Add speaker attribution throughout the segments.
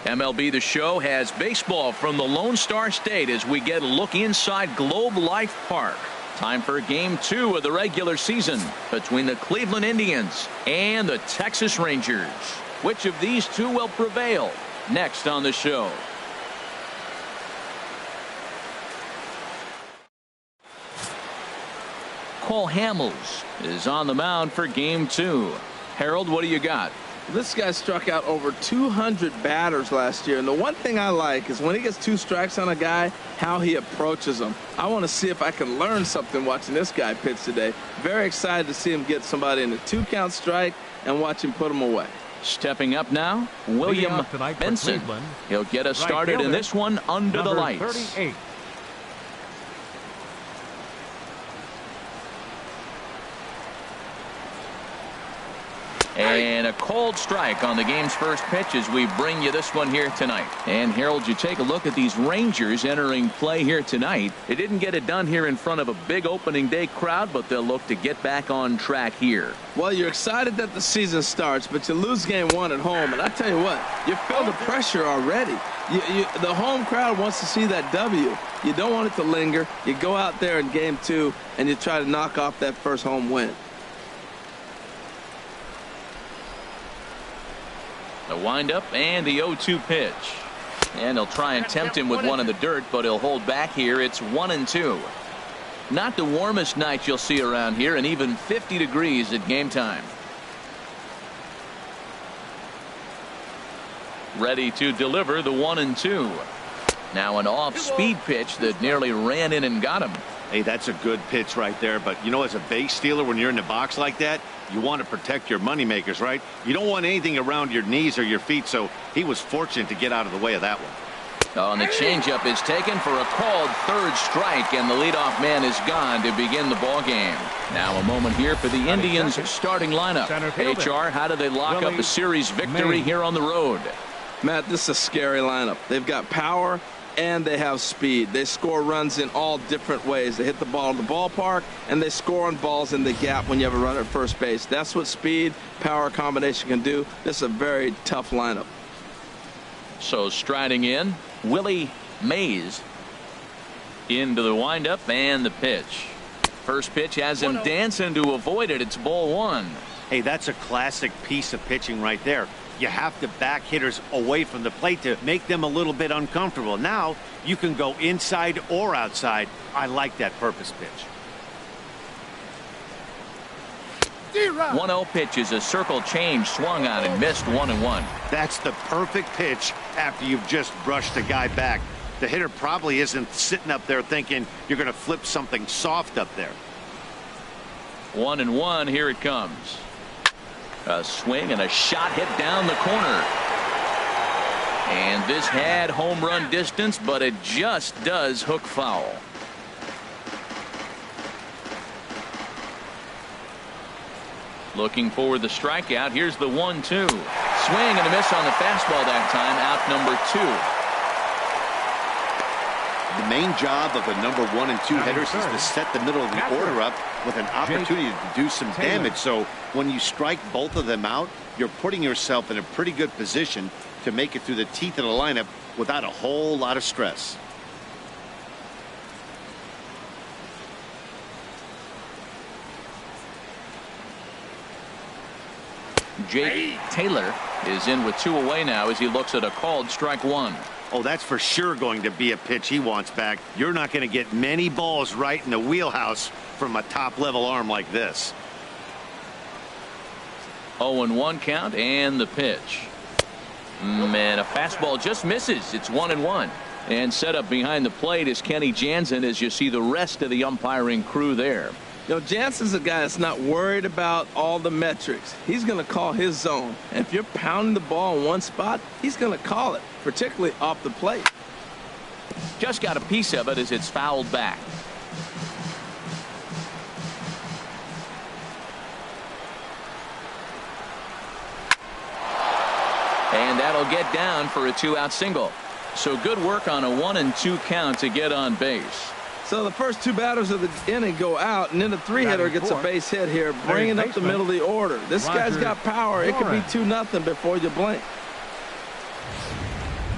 Speaker 1: MLB The Show has baseball from the Lone Star State as we get a look inside Globe Life Park. Time for Game 2 of the regular season between the Cleveland Indians and the Texas Rangers. Which of these two will prevail? Next on the show. Cole Hamels is on the mound for Game 2. Harold, what do you got?
Speaker 2: This guy struck out over 200 batters last year, and the one thing I like is when he gets 2 strikes on a guy, how he approaches them. I want to see if I can learn something watching this guy pitch today. Very excited to see him get somebody in a 2-count strike and watch him put them away.
Speaker 1: Stepping up now, William Benson. He'll get us started in this one under the lights.
Speaker 3: 38.
Speaker 1: And a cold strike on the game's first pitch as we bring you this one here tonight. And Harold, you take a look at these Rangers entering play here tonight. They didn't get it done here in front of a big opening day crowd, but they'll look to get back on track here.
Speaker 2: Well, you're excited that the season starts, but you lose Game 1 at home. And I tell you what, you feel the pressure already. The home crowd wants to see that W. You don't want it to linger. You go out there in Game 2 and you try to knock off that first home win.
Speaker 1: The windup and the 0-2 pitch. And he'll try and tempt him with one in the dirt, but he'll hold back here. It's 1-2. Not the warmest night you'll see around here, and even 50 degrees at game time. Ready to deliver the 1-2. Now an off-speed pitch that nearly ran in and got him.
Speaker 4: Hey, that's a good pitch right there. But, you know, as a base stealer, when you're in the box like that, you want to protect your moneymakers, right? You don't want anything around your knees or your feet, so he was fortunate to get out of the way of that one.
Speaker 1: Oh, and the changeup is taken for a called third strike, and the leadoff man is gone to begin the ball game. Now a moment here for the Indians starting lineup. HR, how do they lock up a series victory here on the road?
Speaker 2: Matt, this is a scary lineup. They've got power and they have speed. They score runs in all different ways. They hit the ball in the ballpark, and they score on balls in the gap when you have a runner at first base. That's what speed, power combination can do. This is a very tough lineup.
Speaker 1: So striding in, Willie Mays into the windup and the pitch. First pitch has him dancing to avoid it. It's ball 1.
Speaker 4: Hey, that's a classic piece of pitching right there. You have to back hitters away from the plate to make them a little bit uncomfortable. Now you can go inside or outside. I like that purpose pitch.
Speaker 1: 1-0 pitch is a circle change, swung on and missed 1-1.
Speaker 4: That's the perfect pitch after you've just brushed the guy back. The hitter probably isn't sitting up there thinking you're going to flip something soft up there.
Speaker 1: 1-1, here it comes. A swing and a shot hit down the corner. And this had home run distance, but it just does hook foul. Looking for the strikeout. Here's the 1-2. Swing and a miss on the fastball that time. Out number 2.
Speaker 4: The main job of a number 1 and 2 hitters is to set the middle of the order up with an opportunity to do some damage. So when you strike both of them out, you're putting yourself in a pretty good position to make it through the teeth of the lineup without a whole lot of stress.
Speaker 1: Jake Taylor is in with 2 away now as he looks at a called strike 1.
Speaker 4: Oh, that's for sure going to be a pitch he wants back. You're not going to get many balls right in the wheelhouse from a top-level arm like this.
Speaker 1: 0-1 count and the pitch. And a fastball just misses. It's 1-1. And set up behind the plate is Kenny Jansen as you see the rest of the umpiring crew there.
Speaker 2: You know, Jansen's a guy that's not worried about all the metrics. He's going to call his zone. And if you're pounding the ball in one spot, he's going to call it, particularly off the plate.
Speaker 1: Just got a piece of it as it's fouled back. And that'll get down for a 2-out single. So good work on a 1-2 count to get on base.
Speaker 2: So the first 2 batters of the inning go out, and then the 3-hitter gets a base hit here, bringing up the middle of the order. This guy's got power. It could be 2-0 before you blink.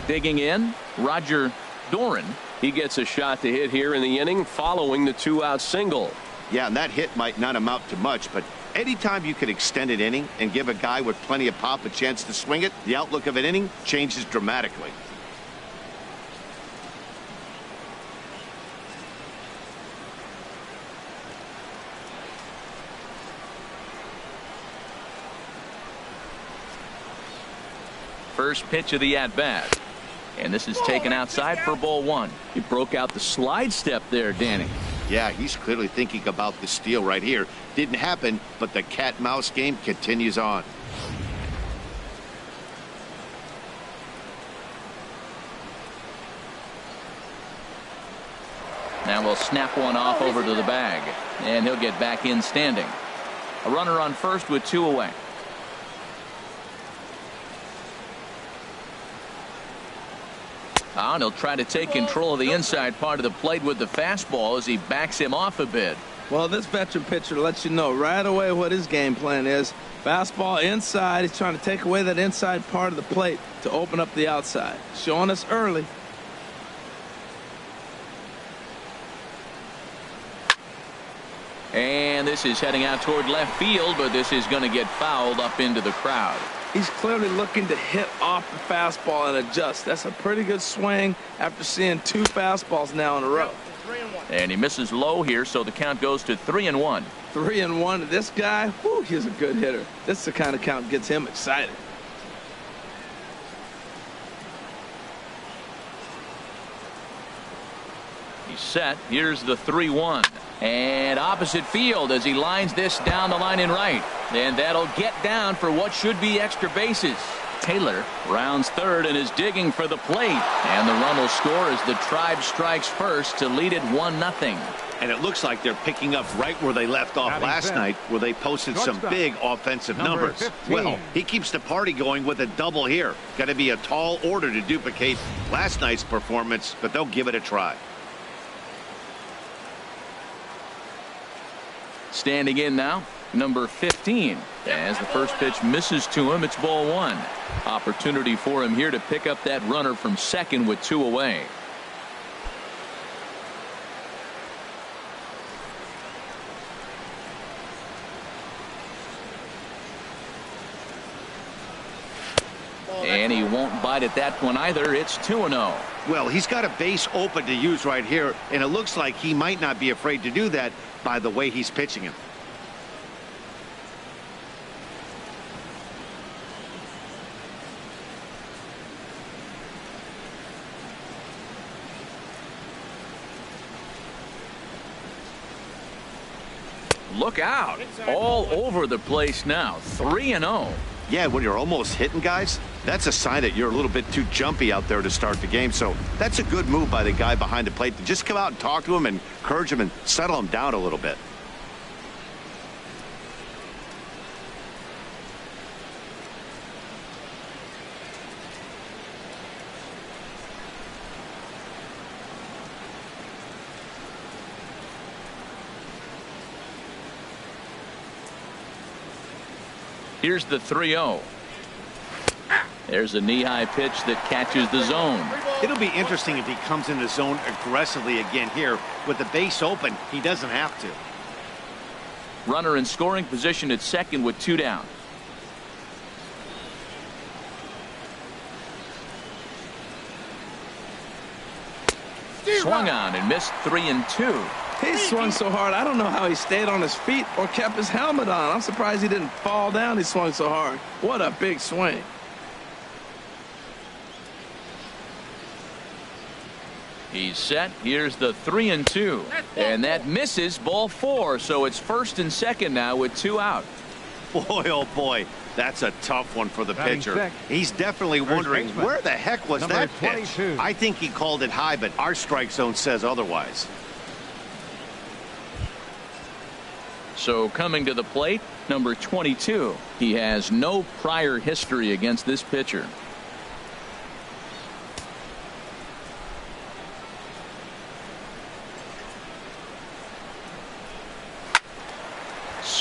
Speaker 1: Digging in, Roger Doran.
Speaker 3: He gets a shot to hit here in the inning following the 2-out single.
Speaker 4: Yeah, and that hit might not amount to much, but anytime you can extend an inning and give a guy with plenty of pop a chance to swing it, the outlook of an inning changes dramatically.
Speaker 1: First pitch of the at-bat. And this is taken outside for ball 1. He broke out the slide step there, Danny.
Speaker 4: Yeah, he's clearly thinking about the steal right here. Didn't happen, but the cat-mouse game continues on.
Speaker 1: Now we'll snap one off over to the bag. And he'll get back in standing. A runner on first with 2 away. And he'll try to take control of the inside part of the plate with the fastball as he backs him off a bit.
Speaker 2: Well, this veteran pitcher lets you know right away what his game plan is. Fastball inside. He's trying to take away that inside part of the plate to open up the outside. Showing us early.
Speaker 1: And this is heading out toward left field, but this is going to get fouled up into the crowd.
Speaker 2: He's clearly looking to hit off the fastball and adjust. That's a pretty good swing after seeing 2 fastballs now in a row.
Speaker 1: And he misses low here, so the count goes to 3-1.
Speaker 2: 3-1. This guy, whew, he's a good hitter. This is the kind of count that gets him excited.
Speaker 1: He's set. Here's the 3-1. And opposite field as he lines this down the line in right. And that'll get down for what should be extra bases. Taylor rounds third and is digging for the plate. And the run will score as the Tribe strikes first to lead it 1-0.
Speaker 4: And it looks like they're picking up right where they left off last night, where they posted some big offensive numbers.
Speaker 5: 15.
Speaker 4: Well, he keeps the party going with a double here. Got to be a tall order to duplicate last night's performance, but they'll give it a try.
Speaker 1: Standing in now, number 15. As the first pitch misses to him, it's ball 1. Opportunity for him here to pick up that runner from second with 2 away. And he won't bite at that one either. It's 2-0.
Speaker 4: Well, he's got a base open to use right here, and it looks like he might not be afraid to do that by the way he's pitching him.
Speaker 1: Look out. All over the place now. 3-0.
Speaker 4: Yeah, when you're almost hitting guys, that's a sign that you're a little bit too jumpy out there to start the game. So that's a good move by the guy behind the plate to just come out and talk to him and encourage him and settle him down a little bit.
Speaker 1: Here's the 3-0. There's a knee-high pitch that catches the zone.
Speaker 4: It'll be interesting if he comes in the zone aggressively again here. With the base open, he doesn't have to.
Speaker 1: Runner in scoring position at second with 2 down. Swung on and missed 3-2.
Speaker 2: He swung so hard, I don't know how he stayed on his feet or kept his helmet on. I'm surprised he didn't fall down. He swung so hard. What a big swing.
Speaker 1: He's set. Here's the 3-2. And that misses ball 4. So it's first and second now with 2 out.
Speaker 4: Boy, oh boy, that's a tough one for the pitcher. He's definitely wondering where the heck was that pitch? I think he called it high, but our strike zone says otherwise.
Speaker 1: So coming to the plate, number 22. He has no prior history against this pitcher.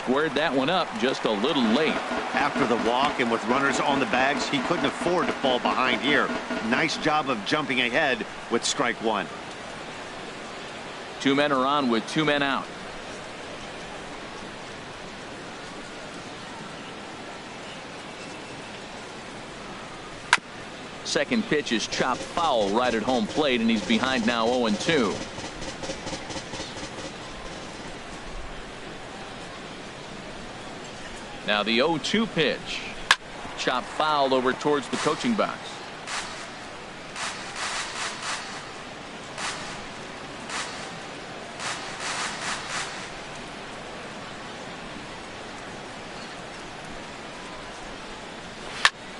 Speaker 1: squared that one up just a little late.
Speaker 4: After the walk and with runners on the bags, he couldn't afford to fall behind here. Nice job of jumping ahead with strike one.
Speaker 1: 2 men are on with 2 men out. Second pitch is chopped foul right at home plate, and he's behind now 0-2. Now the 0-2 pitch. Chopped foul over towards the coaching box.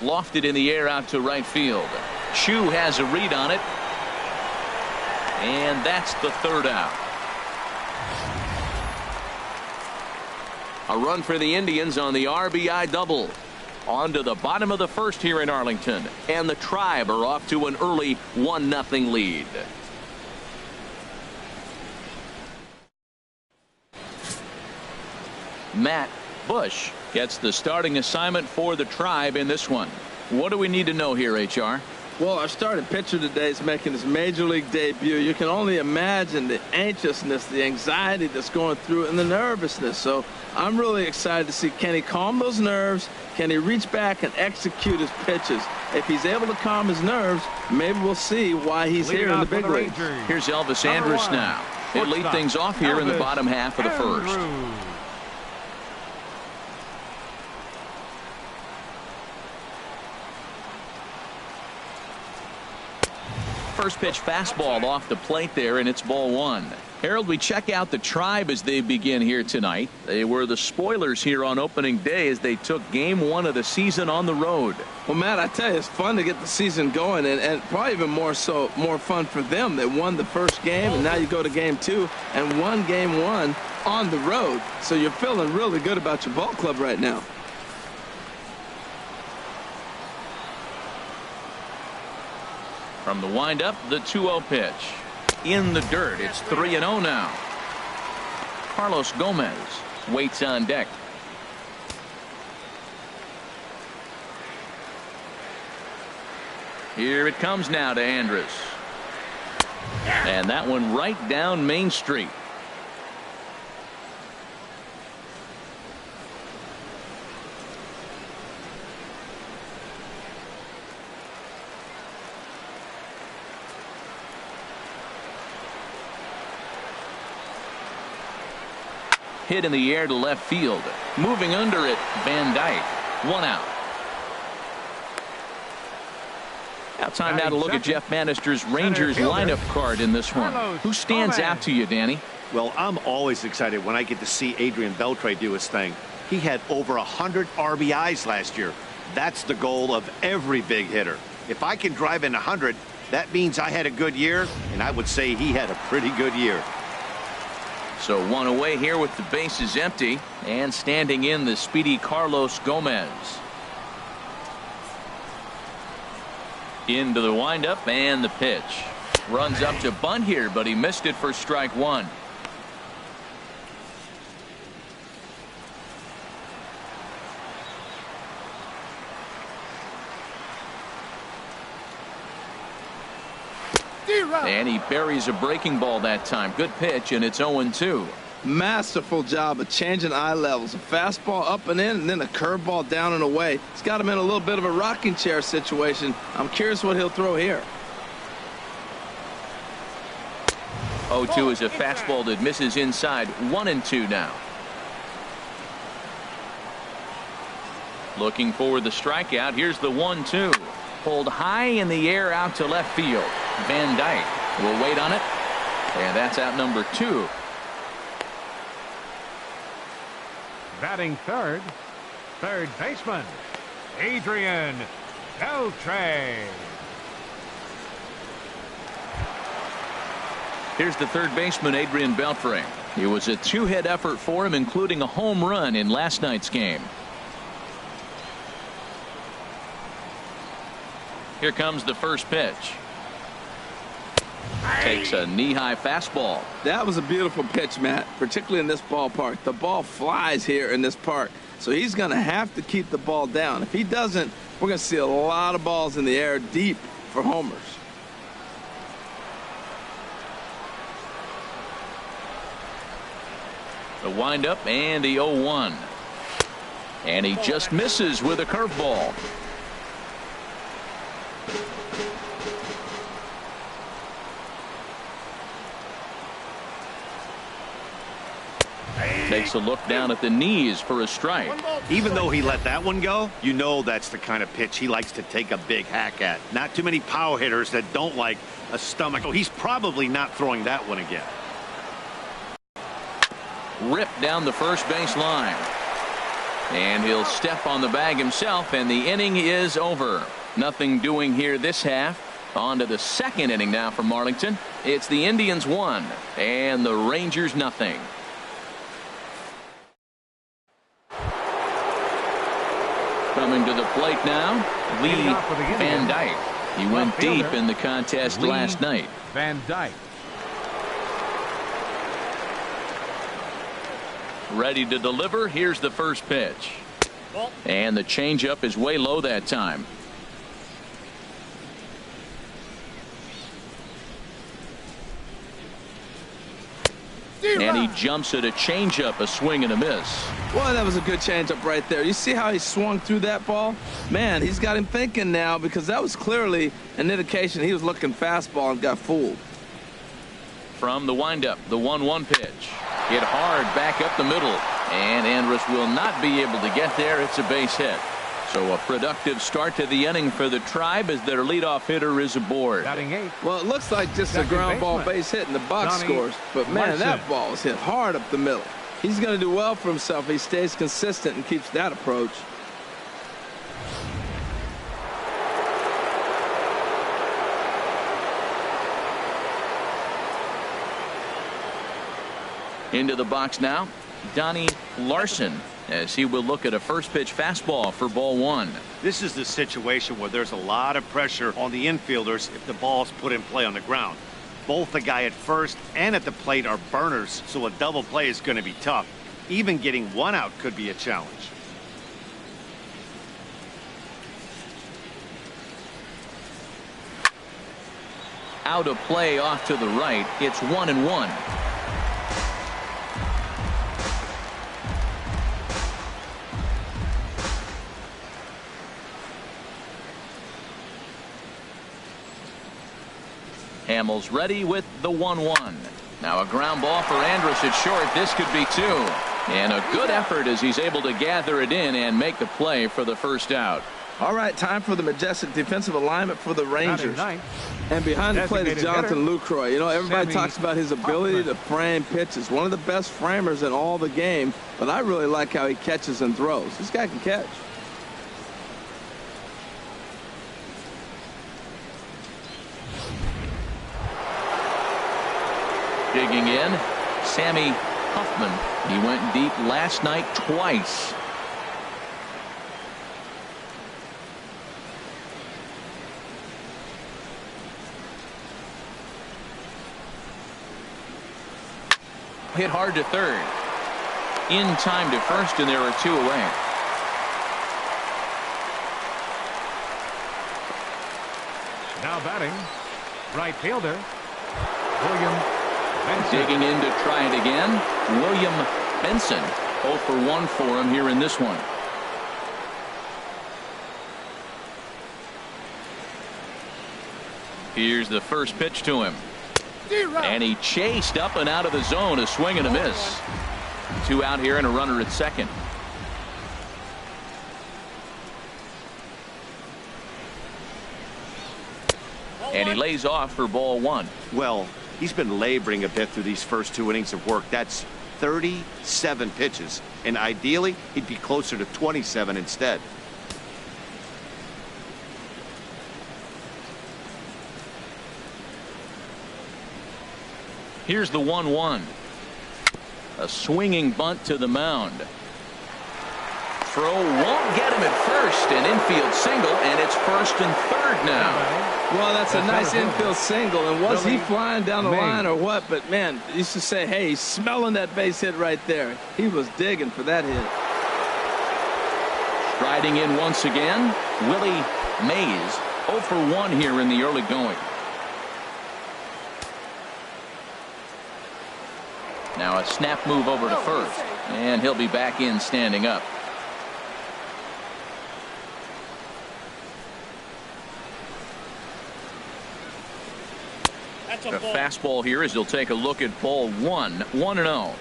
Speaker 1: Lofted in the air out to right field. Chu has a read on it. And that's the third out. A run for the Indians on the RBI double. On to the bottom of the first here in Arlington. And the Tribe are off to an early 1-0 lead. Matt Bush gets the starting assignment for the Tribe in this one. What do we need to know here, HR?
Speaker 2: Well, our starting pitcher today is making his major league debut. You can only imagine the anxiousness, the anxiety that's going through it, and the nervousness. So I'm really excited to see, can he calm those nerves? Can he reach back and execute his pitches? If he's able to calm his nerves, maybe we'll see why he's here in the big leagues.
Speaker 1: Here's Elvis Andrus now. He'll lead things off here in the bottom half of the first. First pitch fastball off the plate there, and it's ball one. Harold, we check out the Tribe as they begin here tonight. They were the spoilers here on opening day as they took game 1 of the season on the road.
Speaker 2: Well, Matt, I tell you, it's fun to get the season going, and probably even more fun for them. They won the first game, and now you go to game 2 and won game 1 on the road. So you're feeling really good about your ball club right now.
Speaker 1: From the windup, the 2-0 pitch. In the dirt, it's 3-0 now. Carlos Gomez waits on deck. Here it comes now to Andrus. And that one right down Main Street. Hit in the air to left field. Moving under it, Van Dyke. 1 out. Now time now to look at Jeff Bannister's Rangers lineup card in this one. Who stands out to you, Danny?
Speaker 4: Well, I'm always excited when I get to see Adrian Beltre do his thing. He had over 100 RBIs last year. That's the goal of every big hitter. If I can drive in 100, that means I had a good year, and I would say he had a pretty good year.
Speaker 1: So 1 away here with the bases empty, and standing in the speedy Carlos Gomez. Into the windup and the pitch. Runs up to bunt here, but he missed it for strike 1. And he buries a breaking ball that time. Good pitch, and it's 0-2.
Speaker 2: Masterful job of changing eye levels. A fastball up and in, and then a curveball down and away. It's got him in a little bit of a rocking chair situation. I'm curious what he'll throw here.
Speaker 1: 0-2 is a fastball that misses inside. 1-2 now. Looking for the strikeout. Here's the 1-2. Pulled high in the air out to left field. Van Dyke will wait on it. And that's out number 2.
Speaker 5: Batting third baseman, Adrian Beltre.
Speaker 1: Here's the third baseman, Adrian Beltre. It was a 2-hit effort for him, including a home run in last night's game. Here comes the first pitch. Takes a knee-high fastball.
Speaker 2: That was a beautiful pitch, Matt, particularly in this ballpark. The ball flies here in this park, so he's going to have to keep the ball down. If he doesn't, we're going to see a lot of balls in the air deep for homers.
Speaker 1: The windup and the 0-1. And he just misses with a curveball. Takes a look down at the knees for a strike.
Speaker 4: Even though he let that one go, you know that's the kind of pitch he likes to take a big hack at. Not too many power hitters that don't like a stomach. So he's probably not throwing that one again.
Speaker 1: Ripped down the first base line. And he'll step on the bag himself, and the inning is over. Nothing doing here this half. On to the second inning now for Marlington. It's the Indians 1 and the Rangers nothing. Coming to the plate now, Lee Van Dyke. He went deep in the contest last night.
Speaker 5: Van Dyke.
Speaker 1: Ready to deliver. Here's the first pitch. And the changeup is way low that time. And he jumps at a changeup, a swing and a miss.
Speaker 2: Well, that was a good changeup right there. You see how he swung through that ball? Man, he's got him thinking now, because that was clearly an indication he was looking fastball and got fooled.
Speaker 1: From the windup, the 1-1 pitch. Hit hard back up the middle. And Andrus will not be able to get there. It's a base hit. So a productive start to the inning for the Tribe as their leadoff hitter is aboard.
Speaker 5: Batting 8.
Speaker 2: Well, it looks like just a ground ball base hit in the box scores. But, man, that ball was hit hard up the middle. He's going to do well for himself if he stays consistent and keeps that approach.
Speaker 1: Into the box now, Donnie Larson, as he will look at a first pitch fastball for ball 1.
Speaker 4: This is the situation where there's a lot of pressure on the infielders if the ball's put in play on the ground. Both the guy at first and at the plate are burners, so a double play is going to be tough. Even getting one out could be a challenge.
Speaker 1: Out of play off to the right. It's 1-1. Hamels ready with the 1-1. Now a ground ball for Andrus at short. This could be 2. And a good effort as he's able to gather it in and make the play for the first out.
Speaker 2: All right, time for the majestic defensive alignment for the Rangers. And behind the plate is Jonathan Lucroy. You know, everybody talks about his ability to frame pitches. One of the best framers in all the game. But I really like how he catches and throws. This guy can catch.
Speaker 1: Digging in, Sammy Huffman. He went deep last night twice. Hit hard to third. In time to first, and there are 2 away.
Speaker 5: Now batting, right fielder, William Benson.
Speaker 1: Digging in to try it again, William Benson. 0 for 1 for him here in this one. Here's the first pitch to him. And he chased up and out of the zone, a swing and a miss. 2 out here and a runner at second. And he lays off for ball 1.
Speaker 4: Well, he's been laboring a bit through these first 2 innings of work. That's 37 pitches. And ideally, he'd be closer to 27 instead.
Speaker 1: Here's the 1-1. A swinging bunt to the mound. throw won't get him at first. An infield single, and it's first and third now.
Speaker 2: Well, that's a nice infield single. And was he flying down the line or what? But, man, you used to say, hey, he's smelling that base hit right there. He was digging for that hit.
Speaker 1: Striding in once again, Willie Mays. 0 for 1 here in the early going. Now a snap move over to first, and he'll be back in standing up. The fastball here as he'll take a look at ball 1, 1-0.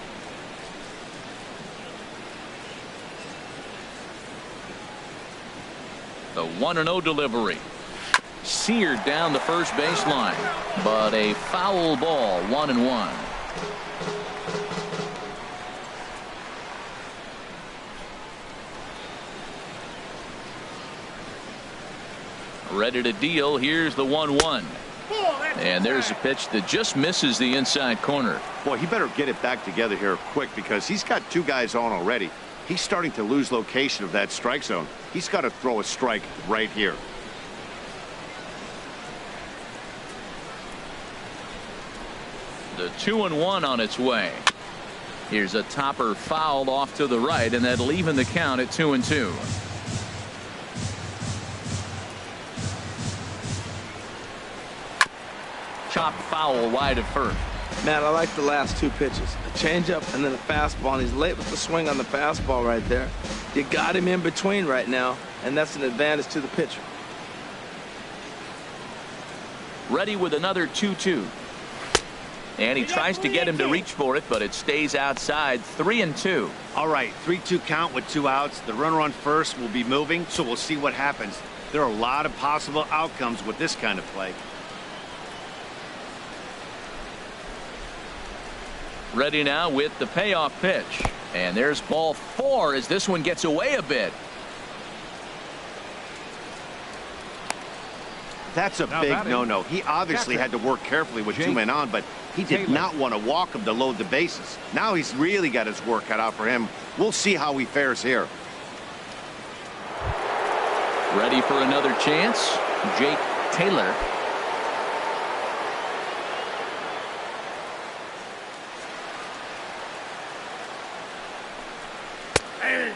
Speaker 1: The 1-0 delivery. Seared down the first baseline, but a foul ball, 1-1. Ready to deal. Here's the 1-1. And there's a pitch that just misses the inside corner.
Speaker 4: Boy, he better get it back together here quick because he's got 2 guys on already. He's starting to lose location of that strike zone. He's got to throw a strike right here.
Speaker 1: The 2-1 on its way. Here's a topper fouled off to the right, and that'll even the count at 2-2. Chopped foul wide of first.
Speaker 2: Man, I like the last 2 pitches. A changeup and then a fastball. And he's late with the swing on the fastball right there. You got him in between right now, and that's an advantage to the pitcher.
Speaker 1: Ready with another 2-2. And he tries to get him to reach for it, but it stays outside. 3-2.
Speaker 4: All right, 3-2 count with 2 outs. The runner on first will be moving, so we'll see what happens. There are a lot of possible outcomes with this kind of play.
Speaker 1: Ready now with the payoff pitch. And there's ball 4 as this one gets away a bit.
Speaker 4: That's a big no-no. He obviously had to work carefully with 2 men on, but he did not want to walk him to load the bases. Now he's really got his work cut out for him. We'll see how he fares here.
Speaker 1: Ready for another chance. Jake Taylor.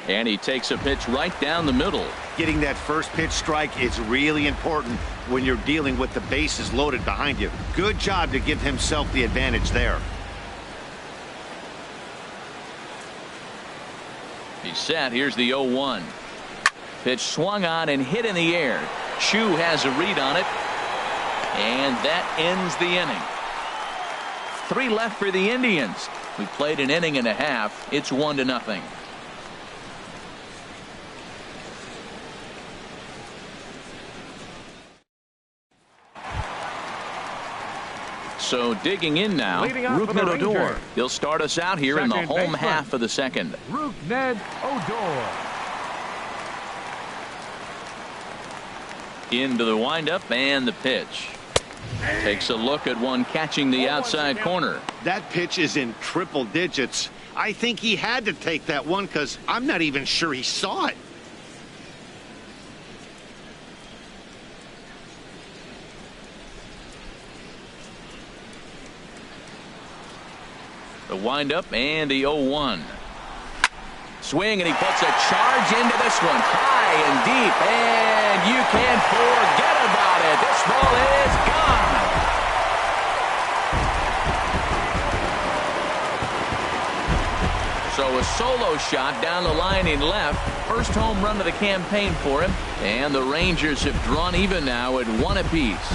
Speaker 1: And he takes a pitch right down the middle.
Speaker 4: Getting that first pitch strike is really important when you're dealing with the bases loaded behind you. Good job to give himself the advantage there.
Speaker 1: He's set. Here's the 0-1. Pitch swung on and hit in the air. Chu has a read on it. And that ends the inning. 3 left for the Indians. We played an inning and a half. It's 1-0. So digging in now, Rougned Odor. He'll start us out here in the home half of the second.
Speaker 5: Rougned Odor.
Speaker 1: Into the windup and the pitch. Takes a look at one catching the outside corner.
Speaker 4: That pitch is in triple digits. I think he had to take that one because I'm not even sure he saw it.
Speaker 1: The windup and the 0-1. Swing, and he puts a charge into this one. High and deep, and you can forget about it. This ball is gone. So a solo shot down the line in left. First home run of the campaign for him. And the Rangers have drawn even now at 1 apiece.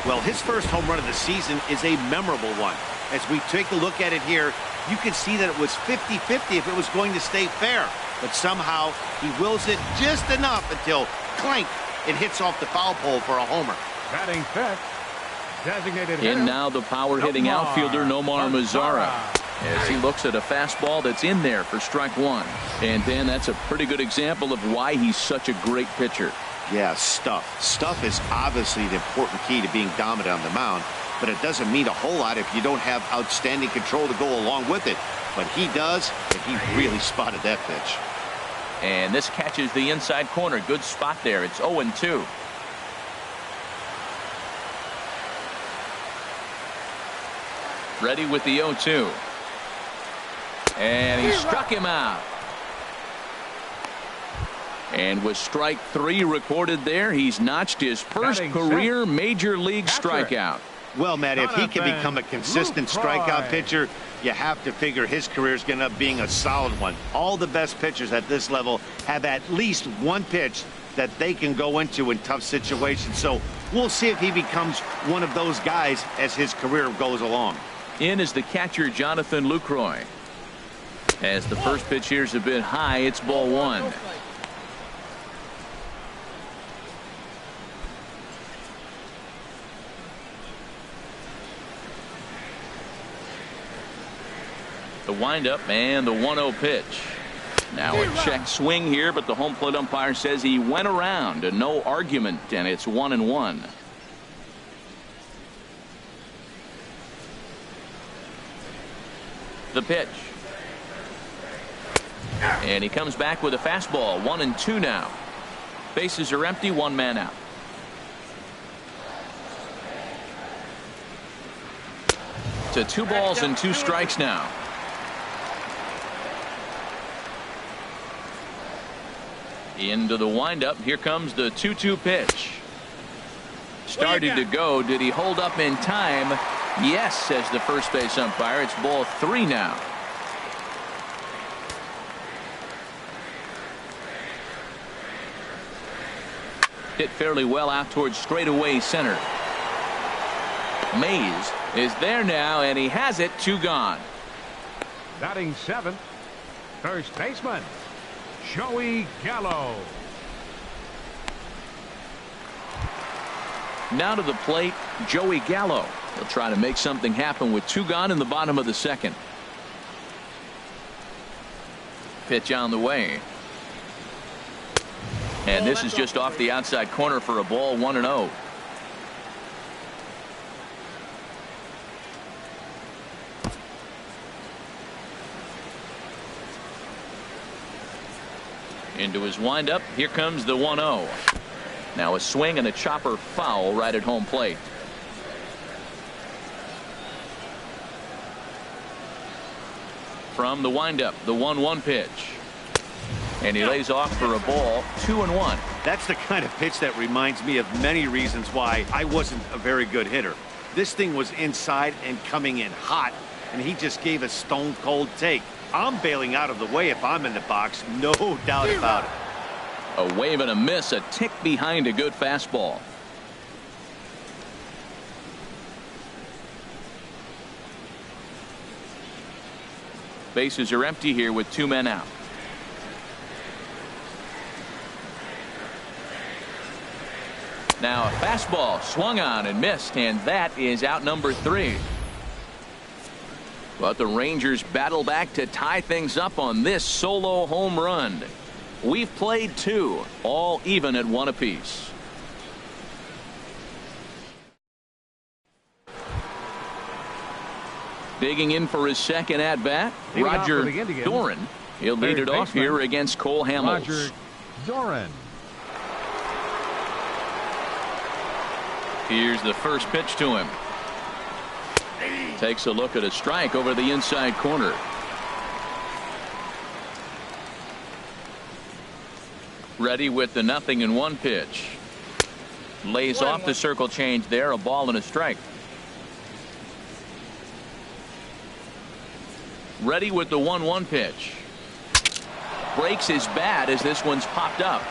Speaker 4: Well, his first home run of the season is a memorable one. As we take a look at it here, you can see that it was 50-50 if it was going to stay fair. But somehow he wills it just enough until, clank, it hits off the foul pole for a homer.
Speaker 5: Batting fifth, designated
Speaker 1: In
Speaker 5: hitter,
Speaker 1: now the power-hitting outfielder Nomar Mazara, as he looks at a fastball that's in there for strike 1. And Dan, that's a pretty good example of why he's such a great pitcher.
Speaker 4: Yeah, stuff. Stuff is obviously the important key to being dominant on the mound, but it doesn't mean a whole lot if you don't have outstanding control to go along with it. But he does, and he really spotted that pitch.
Speaker 1: And this catches the inside corner. Good spot there. It's 0-2. Ready with the 0-2. And he struck him out. And with strike 3 recorded there, he's notched his first career major league strikeout.
Speaker 4: Well, Matt, if he can become a consistent strikeout pitcher, you have to figure his career is going to end up being a solid one. All the best pitchers at this level have at least one pitch that they can go into in tough situations. So we'll see if he becomes one of those guys as his career goes along.
Speaker 1: In is the catcher, Jonathan Lucroy. As the first pitch here is a bit high, it's ball 1. The windup and the 1-0 pitch. Now a check swing here, but the home plate umpire says he went around and no argument, and it's 1-1. The pitch. And he comes back with a fastball. 1-2 now. Bases are empty, 1 man out. To 2 balls and 2 strikes now. Into the windup. Here comes the 2-2 pitch. Started to go. Did he hold up in time? Yes, says the first base umpire. It's ball 3 now. Hit fairly well out towards straightaway center. Mays is there now, and he has it. 2 gone.
Speaker 5: Batting 7th, first baseman, Joey Gallo.
Speaker 1: Now to the plate, Joey Gallo. He'll try to make something happen with 2 gone in the bottom of the 2nd. Pitch on the way. And this is just off the outside corner for a ball. 1-0. Into his windup. Here comes the 1-0. Now a swing and a chopper foul right at home plate. From the windup, the 1-1 pitch. And he lays off for a ball. 2-1.
Speaker 4: That's the kind of pitch that reminds me of many reasons why I wasn't a very good hitter. This thing was inside and coming in hot, and he just gave a stone cold take. I'm bailing out of the way if I'm in the box, no doubt about it.
Speaker 1: A wave and a miss, a tick behind a good fastball. Bases are empty here with 2 men out. Now a fastball swung on and missed, and that is out number 3. But the Rangers battle back to tie things up on this solo home run. We've played 2, all even at 1 apiece. Digging in for his second at bat, Roger Doran. He'll lead it off here against Cole Hamels.
Speaker 5: Roger Doran.
Speaker 1: Here's the first pitch to him. Takes a look at a strike over the inside corner. Ready with the 0-1 pitch. Lays off the circle change there. A ball and a strike. Ready with the 1-1 pitch. Breaks his bat as this one's popped up.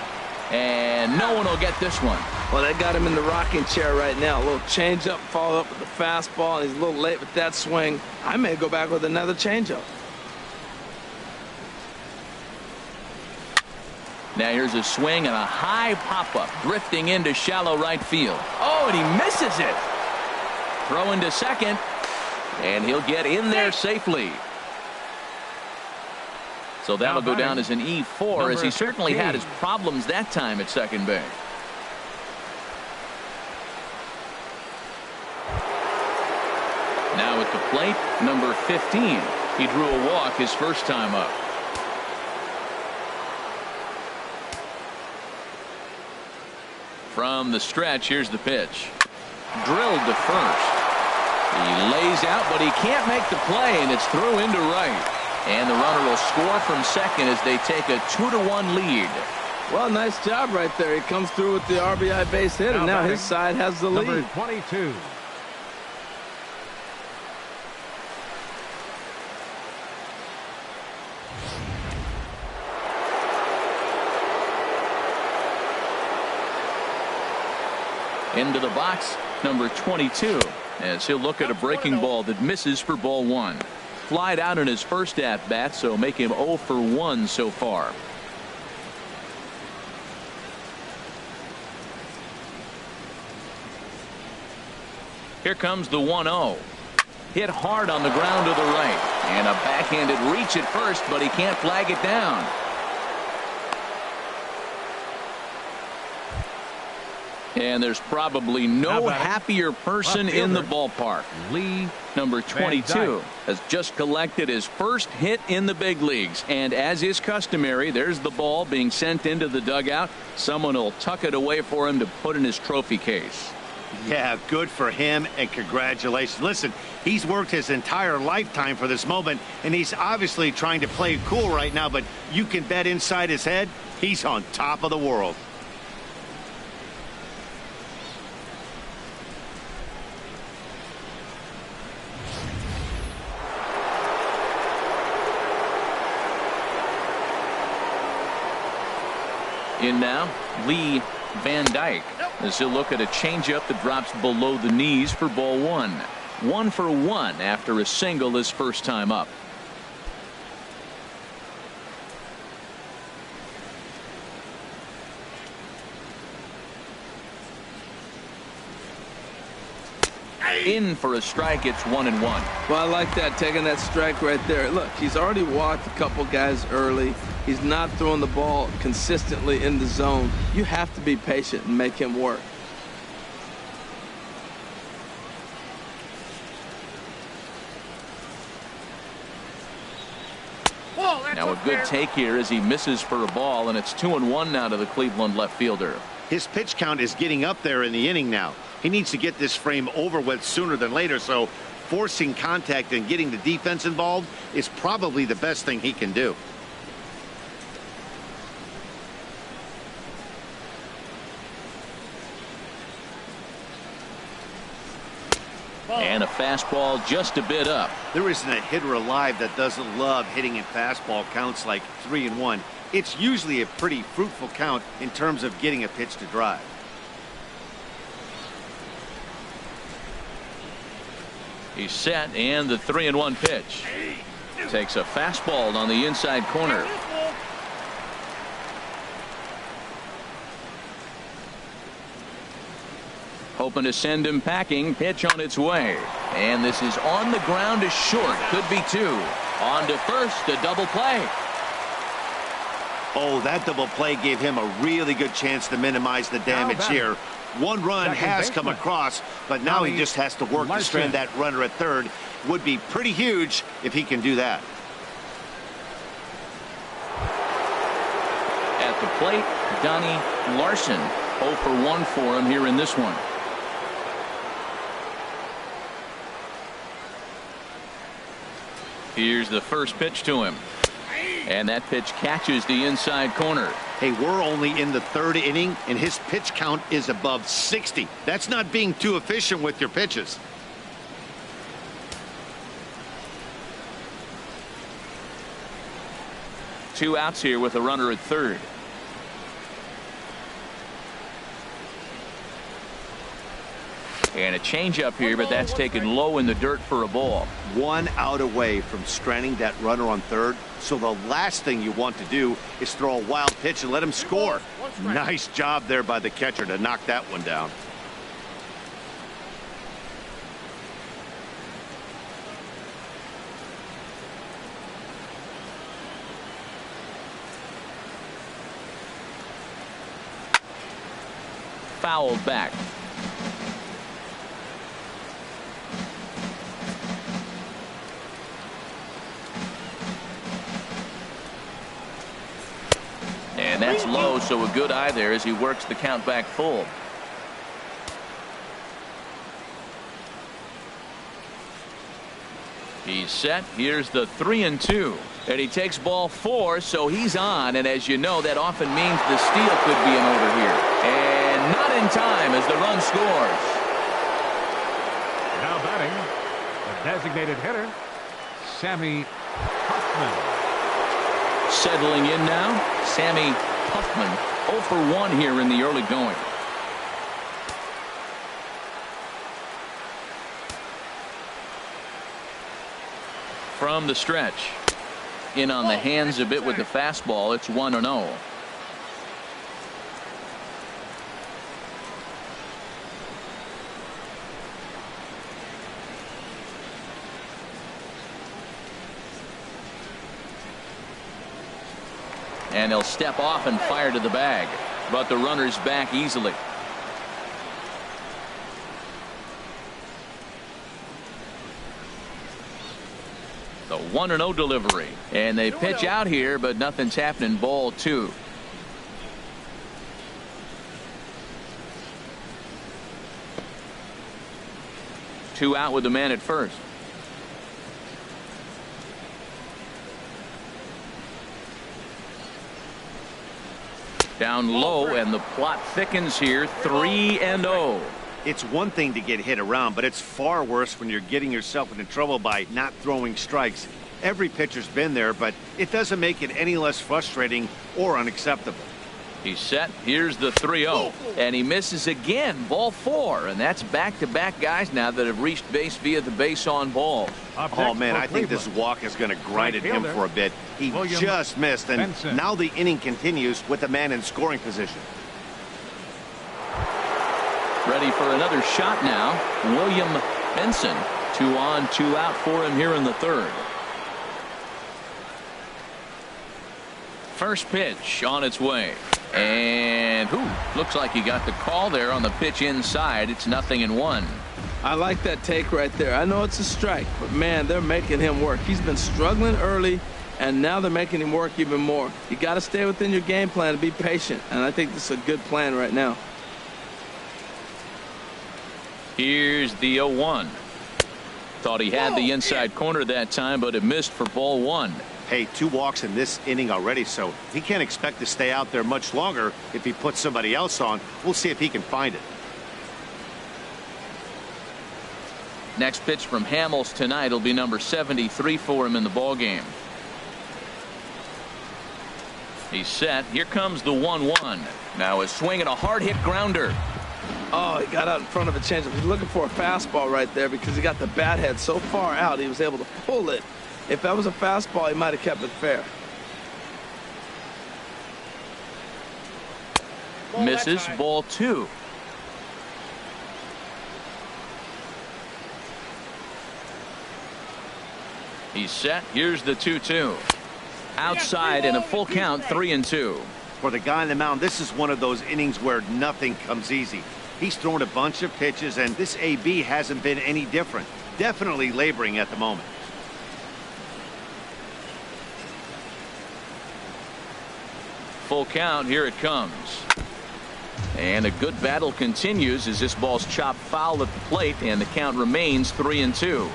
Speaker 1: And no one will get this one.
Speaker 2: Well, that got him in the rocking chair right now. A little changeup, follow up with the fastball. And he's a little late with that swing. I may go back with another changeup.
Speaker 1: Now here's a swing and a high pop-up drifting into shallow right field. Oh, and he misses it. Throw into second, and he'll get in there safely. So that'll go down as an E4, as he certainly had his problems that time at second base. At the plate, number 15. He drew a walk his first time up. From the stretch, here's the pitch. Drilled to first. He lays out, but he can't make the play, and it's through into right. And the runner will score from second as they take a 2-1 lead.
Speaker 2: Well, nice job right there. He comes through with the RBI base hit, and now his side has the lead.
Speaker 5: Number 22.
Speaker 1: Into the box, number 22, as he'll look at a breaking ball that misses for ball one. Flied out in his first at bat, so make him 0 for 1 so far. Here comes the 1-0. Hit hard on the ground to the right, and a backhanded reach at first, but he can't flag it down. And there's probably no happier person in the ballpark. Lee, number 22, has just collected his first hit in the big leagues. And as is customary, there's the ball being sent into the dugout. Someone will tuck it away for him to put in his trophy case.
Speaker 4: Yeah, good for him, and congratulations. Listen, he's worked his entire lifetime for this moment, and he's obviously trying to play cool right now, but you can bet inside his head, he's on top of the world.
Speaker 1: In now, Lee Van Dyke, as he'll look at a changeup that drops below the knees for ball one. 1 for 1 after a single his first time up. In for a strike. It's 1-1.
Speaker 2: Well, I like that, taking that strike right there. Look, he's already walked a couple guys early. He's not throwing the ball consistently in the zone. You have to be patient and make him work.
Speaker 1: Now a good take here as he misses for a ball, and it's 2-1 now to the Cleveland left fielder.
Speaker 4: His pitch count is getting up there in the inning now. He needs to get this frame over with sooner than later, so forcing contact and getting the defense involved is probably the best thing he can do.
Speaker 1: And a fastball just a bit up.
Speaker 4: There isn't a hitter alive that doesn't love hitting in fastball counts like 3-1. It's usually a pretty fruitful count in terms of getting a pitch to drive.
Speaker 1: He's set, and the 3-1 pitch. Takes a fastball on the inside corner. Hoping to send him packing. Pitch on its way. And this is on the ground to short. Could be 2. On to first, a double play.
Speaker 4: Oh, that double play gave him a really good chance to minimize the damage here. One run has come across, but now he just has to work to strand that runner at third. Would be pretty huge if he can do that.
Speaker 1: At the plate, Donnie Larson. 0 for 1 for him here in this one. Here's the first pitch to him. And that pitch catches the inside corner.
Speaker 4: Hey, we're only in the third inning, and his pitch count is above 60. That's not being too efficient with your pitches.
Speaker 1: Two outs here with a runner at third. And a changeup here, but that's taken low in the dirt for a ball.
Speaker 4: 1 out away from stranding that runner on third. So the last thing you want to do is throw a wild pitch and let him score. Nice job there by the catcher to knock that one down.
Speaker 1: Fouled back. And that's low, so a good eye there as he works the count back full. He's set. Here's the 3-2. And he takes ball 4, so he's on. And as you know, that often means the steal could be in order here. And not in time as the run scores.
Speaker 5: Now batting, the designated hitter, Sammy Huffman.
Speaker 1: Settling in now, Sammy Huffman, 0 for 1 here in the early going. From the stretch. In on the hands a bit with the fastball. It's 1-0. And he'll step off and fire to the bag. But the runner's back easily. The 1-0 delivery. And they pitch out here, but nothing's happening. Ball 2. Two out with the man at first. Down low, and the plot thickens here. 3-0.
Speaker 4: It's one thing to get hit around, but it's far worse when you're getting yourself into trouble by not throwing strikes. Every pitcher's been there, but it doesn't make it any less frustrating or unacceptable.
Speaker 1: He's set. Here's the 3-0. And he misses again. Ball 4. And that's back-to-back guys now that have reached base via the base on ball.
Speaker 4: Oh, man, I think this walk is going to grind at him for a bit. He just missed, and now the inning continues with the man in scoring position.
Speaker 1: Ready for another shot now. William Benson. 2 on, 2 out for him here in the third. First pitch on its way. And looks like he got the call there on the pitch inside. It's 0-1.
Speaker 2: I like that take right there. I know it's a strike, but man, they're making him work. He's been struggling early, and now they're making him work even more. You got to stay within your game plan and be patient, and I think this is a good plan right now.
Speaker 1: Here's the 0-1. Thought he had the inside corner that time, but it missed for ball 1.
Speaker 4: Hey, 2 walks in this inning already, so he can't expect to stay out there much longer if he puts somebody else on. We'll see if he can find it.
Speaker 1: Next pitch from Hamels tonight will be number 73 for him in the ballgame. He's set. Here comes the 1-1. Now a swing and a hard hit grounder.
Speaker 2: Oh, he got out in front of a changeup. He's looking for a fastball right there because he got the bat head so far out he was able to pull it. If that was a fastball, he might have kept it fair.
Speaker 1: Misses. Ball 2. He's set. Here's the 2-2. Outside and a full count. 3-2.
Speaker 4: For the guy on the mound, this is one of those innings where nothing comes easy. He's thrown a bunch of pitches, and this AB hasn't been any different. Definitely laboring at the moment.
Speaker 1: Full count. Here it comes. And a good battle continues as this ball's chopped foul at the plate, and the count remains 3-2.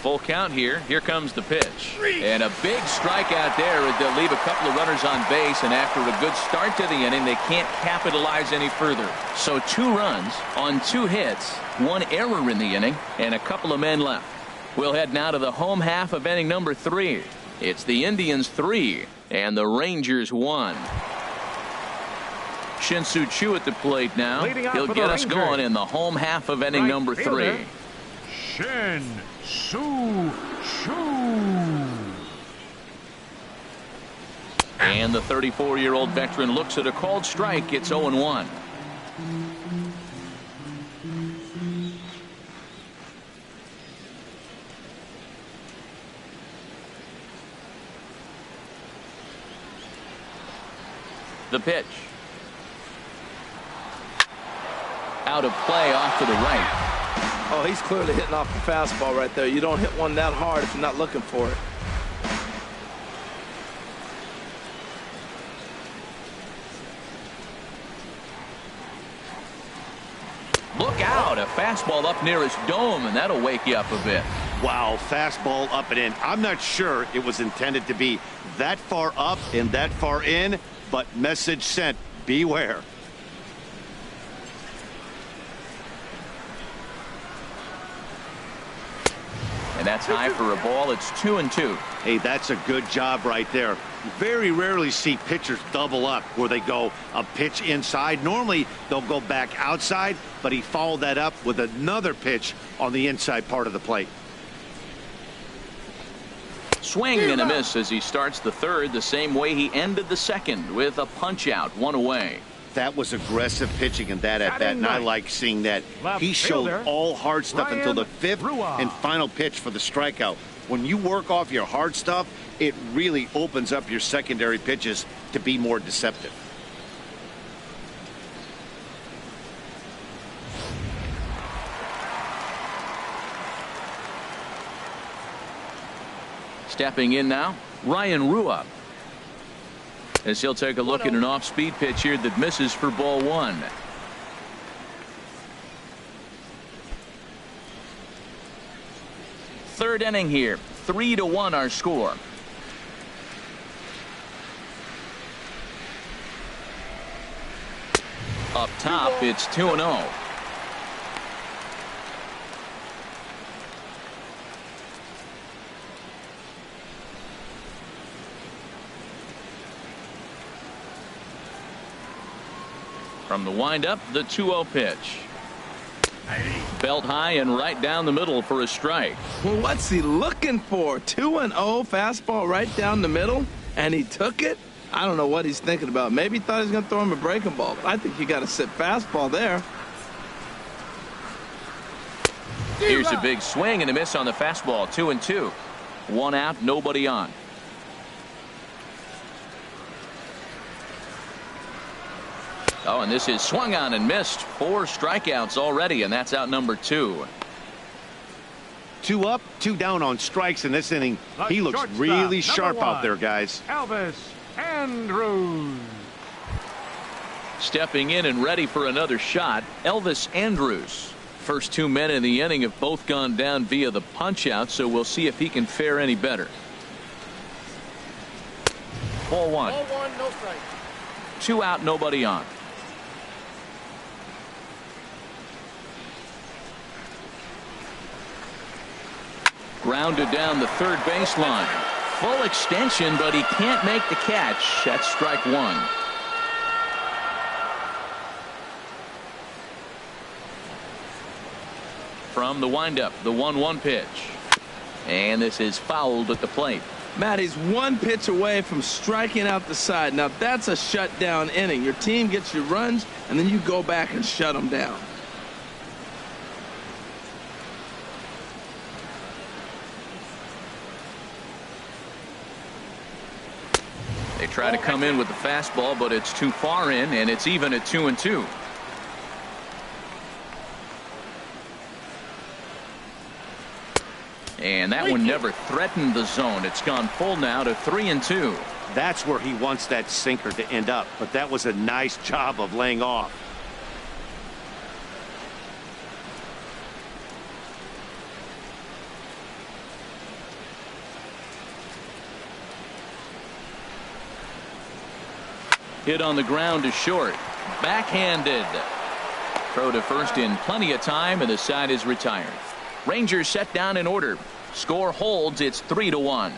Speaker 1: Full count here. Here comes the pitch. And a big strikeout there as they'll leave a couple of runners on base, and after a good start to the inning, they can't capitalize any further. So 2 runs on 2 hits, 1 error in the inning, and a couple of men left. We'll head now to the home half of inning number 3. It's the Indians 3 and the Rangers 1. Shin-Soo Choo at the plate now. He'll get us going in the home half of inning number 3.
Speaker 5: Shin-Soo Choo.
Speaker 1: And the 34-year-old veteran looks at a called strike. It's 0-1. The pitch. Out of play off to the right.
Speaker 2: Oh, he's clearly hitting off the fastball right there. You don't hit one that hard if you're not looking for it.
Speaker 1: a fastball up near his dome, and that'll wake you up a bit.
Speaker 4: Wow, fastball up and in. I'm not sure it was intended to be that far up and that far in, but message sent, beware.
Speaker 1: And that's high for a ball. It's 2-2.
Speaker 4: Hey, that's a good job right there. You very rarely see pitchers double up where they go a pitch inside. Normally, they'll go back outside, but he followed that up with another pitch on the inside part of the plate.
Speaker 1: Swing and a miss as he starts the third the same way he ended the second with a punch out, 1 away.
Speaker 4: That was aggressive pitching in that at bat, and I like seeing that. He showed all hard stuff until the 5th and final pitch for the strikeout. When you work off your hard stuff, it really opens up your secondary pitches to be more deceptive.
Speaker 1: Stepping in now, Ryan Rua. As he'll take a look at an off-speed pitch here that misses for ball 1. Third inning here, 3-1 our score. Up top, it's 2-0. From the windup, the 2-0 pitch. Belt high and right down the middle for a strike.
Speaker 2: Well, what's he looking for? 2-0 fastball right down the middle, and he took it? I don't know what he's thinking about. Maybe he thought he was going to throw him a breaking ball. But I think you got to sit fastball there.
Speaker 1: Here's a big swing and a miss on the fastball. 2-2. 1 out, nobody on. Oh, and this is swung on and missed. 4 strikeouts already, and that's out number 2.
Speaker 4: 2 up, 2 down on strikes in this inning. He looks really sharp out there, guys.
Speaker 5: Elvis Andrus.
Speaker 1: Stepping in and ready for another shot, Elvis Andrus. First 2 men in the inning have both gone down via the punch out, so we'll see if he can fare any better. Ball 1.
Speaker 6: Ball 1, no strike.
Speaker 1: 2 out, nobody on. Grounded down the third baseline. Full extension, but he can't make the catch. That's strike 1. From the windup, the 1-1 pitch. And this is fouled at the plate.
Speaker 2: Matt, he's 1 pitch away from striking out the side. Now, that's a shutdown inning. Your team gets your runs, and then you go back and shut them down.
Speaker 1: They try to come in with the fastball, but it's too far in, and it's even at 2-2. And that one never threatened the zone. It's gone full now to 3-2.
Speaker 4: That's where he wants that sinker to end up, but that was a nice job of laying off.
Speaker 1: Hit on the ground to short. Backhanded. Throw to first in plenty of time, and the side is retired. Rangers set down in order. Score holds. It's 3-1.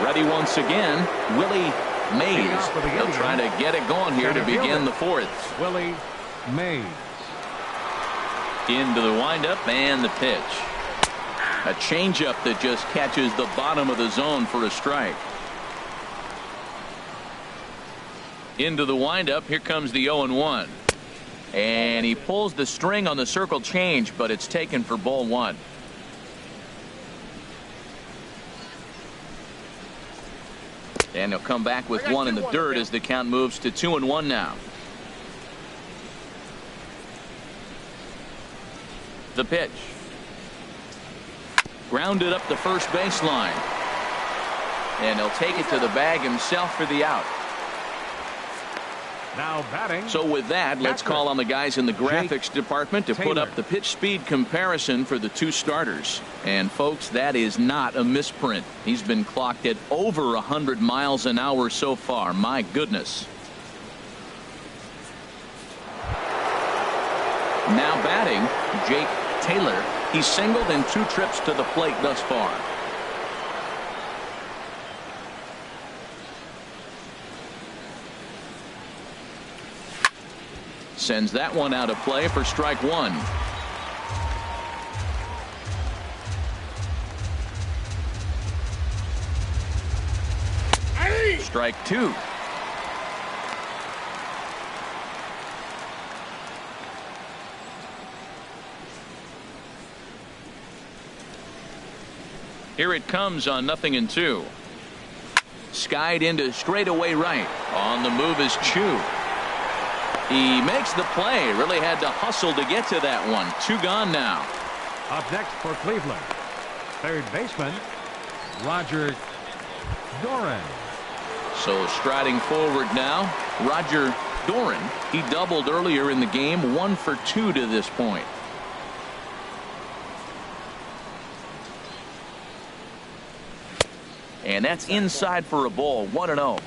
Speaker 1: Ready once again, Willie Mays. They'll try to get it going here to begin the 4th.
Speaker 5: Willie Mays.
Speaker 1: Into the windup and the pitch. A changeup that just catches the bottom of the zone for a strike. Into the windup. Here comes the 0-1. And he pulls the string on the circle change, but it's taken for ball 1. And he'll come back with 1 in the dirt as the count moves to 2-1 now. The pitch. Grounded up the first baseline. And he'll take it to the bag himself for the out.
Speaker 5: Now batting.
Speaker 1: So with that, let's call on the guys in the graphics department to put up the pitch speed comparison for the two starters. And folks, that is not a misprint. He's been clocked at over 100 miles an hour so far. My goodness. Now batting, Jake Taylor. He's singled in 2 trips to the plate thus far. Sends that one out of play for strike 1. Strike 2. Here it comes on 0-2. Skied into straightaway right. On the move is Chu. He makes the play. Really had to hustle to get to that one. 2 gone now.
Speaker 5: Up next for Cleveland, third baseman Roger Doran.
Speaker 1: So striding forward now, Roger Doran. He doubled earlier in the game. 1 for 2 to this point. And that's inside for a ball. 1-0.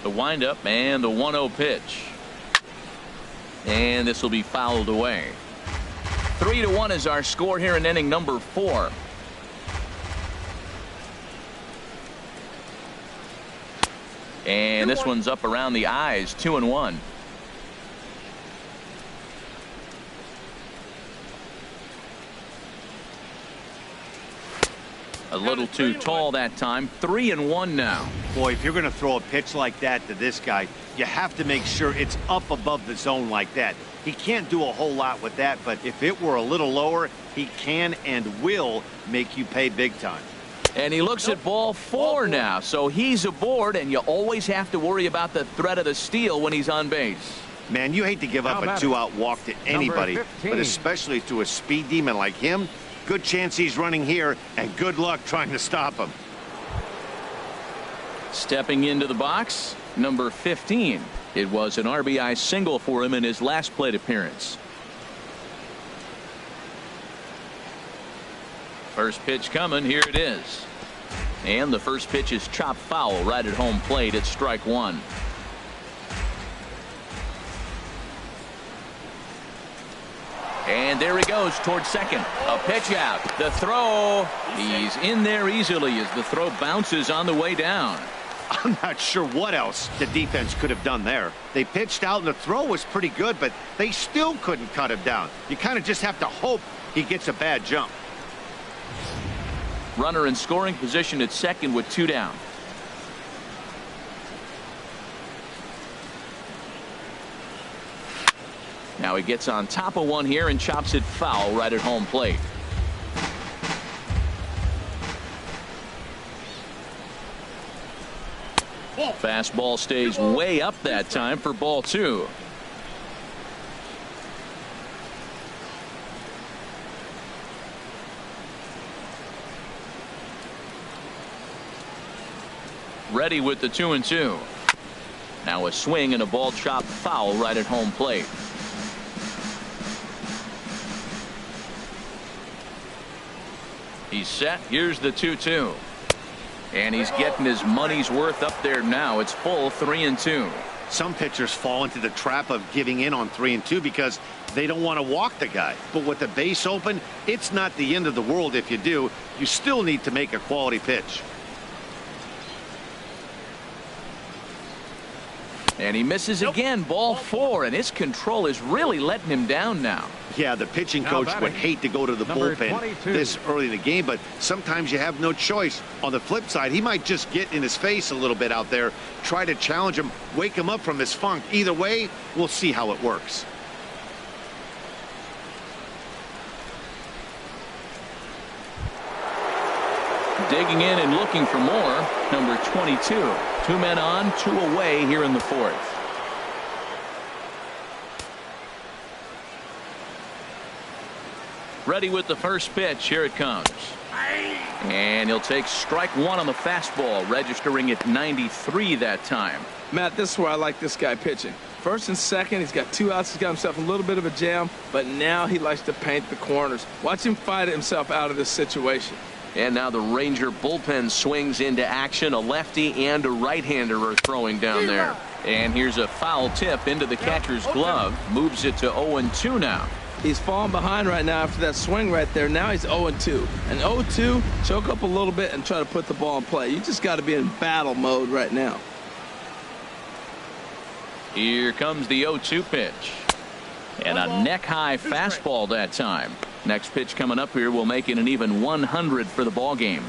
Speaker 1: The windup and the 1-0 pitch. And this will be fouled away. 3-1 is our score here in inning number 4. And this one's up around the eyes. 2-1. A little too tall that time. 3-1 now.
Speaker 4: Boy, if you're going to throw a pitch like that to this guy, you have to make sure it's up above the zone like that. He can't do a whole lot with that, but if it were a little lower, he can and will make you pay big time.
Speaker 1: And he looks at ball 4 now, so he's aboard, and you always have to worry about the threat of the steal when he's on base.
Speaker 4: Man, you hate to give up a 2-out walk to anybody, but especially to a speed demon like him. Good chance he's running here, and good luck trying to stop him.
Speaker 1: Stepping into the box, number 15. It was an RBI single for him in his last plate appearance. First pitch coming. Here it is. And the first pitch is chopped foul right at home plate. It's strike 1. And there he goes towards second. A pitch out. The throw. He's in there easily as the throw bounces on the way down.
Speaker 4: I'm not sure what else the defense could have done there. They pitched out and the throw was pretty good, but they still couldn't cut him down. You kind of just have to hope he gets a bad jump.
Speaker 1: Runner in scoring position at second with 2 down. Now he gets on top of one here and chops it foul right at home plate. Fastball stays way up that time for ball 2. Ready with the 2-2. Now a swing and a ball chopped foul right at home plate. He's set. Here's the 2-2. And he's getting his money's worth up there now. It's full 3-2.
Speaker 4: Some pitchers fall into the trap of giving in on 3-2 because they don't want to walk the guy. But with the base open, it's not the end of the world if you do. You still need to make a quality pitch.
Speaker 1: And he misses again. Ball 4, and his control is really letting him down now.
Speaker 4: Yeah, the pitching coach would hate to go to the bullpen this early in the game, but sometimes you have no choice. On the flip side, he might just get in his face a little bit out there, try to challenge him, wake him up from his funk. Either way, we'll see how it works.
Speaker 1: Digging in and looking for more, number 22. 2 men on, 2 away here in the 4th. Ready with the first pitch. Here it comes. And he'll take strike one on the fastball, registering at 93 that time.
Speaker 2: Matt, this is where I like this guy pitching. First and second, he's got 2 outs. He's got himself a little bit of a jam, but now he likes to paint the corners. Watch him fight himself out of this situation.
Speaker 3: And now the Ranger bullpen swings into action. A lefty and a right-hander are throwing down there.
Speaker 1: And here's a foul tip into the catcher's glove. Moves it to 0-2 now.
Speaker 2: He's falling behind right now after that swing right there. Now he's 0-2. And 0-2, choke up a little bit and try to put the ball in play. You just got to be in battle mode right now.
Speaker 1: Here comes the 0-2 pitch. And a neck-high fastball that time. Next pitch coming up here will make it an even 100 for the ball game.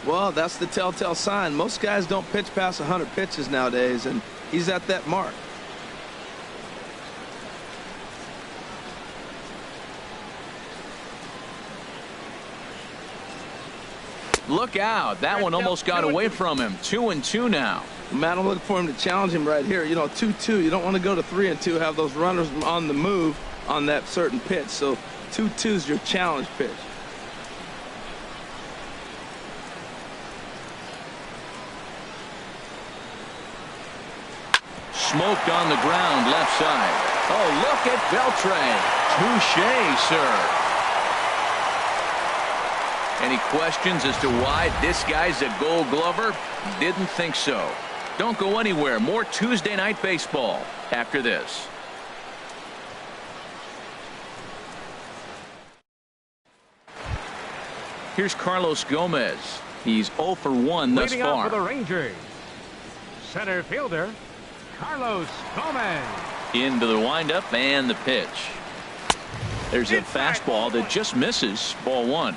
Speaker 2: Well, that's the telltale sign. Most guys don't pitch past 100 pitches nowadays, and he's at that mark.
Speaker 1: Look out. That one almost got away from him. 2-2 now.
Speaker 2: Matt, I'm looking for him to challenge him right here. You know, 2-2. You don't want to go to 3-2, have those runners on the move on that certain pitch. So 2-2 is your challenge pitch.
Speaker 1: Smoked on the ground left side. Oh, look at Beltre. Touché, sir. Any questions as to why this guy's a Gold Glover? Didn't think so. Don't go anywhere. More Tuesday Night Baseball after this. Here's Carlos Gomez. He's 0 for 1 thus
Speaker 5: Leading off
Speaker 1: far.
Speaker 5: for the Rangers, center fielder Carlos Gomez.
Speaker 1: Into the windup and the pitch. There's a fastball that just misses. Ball 1.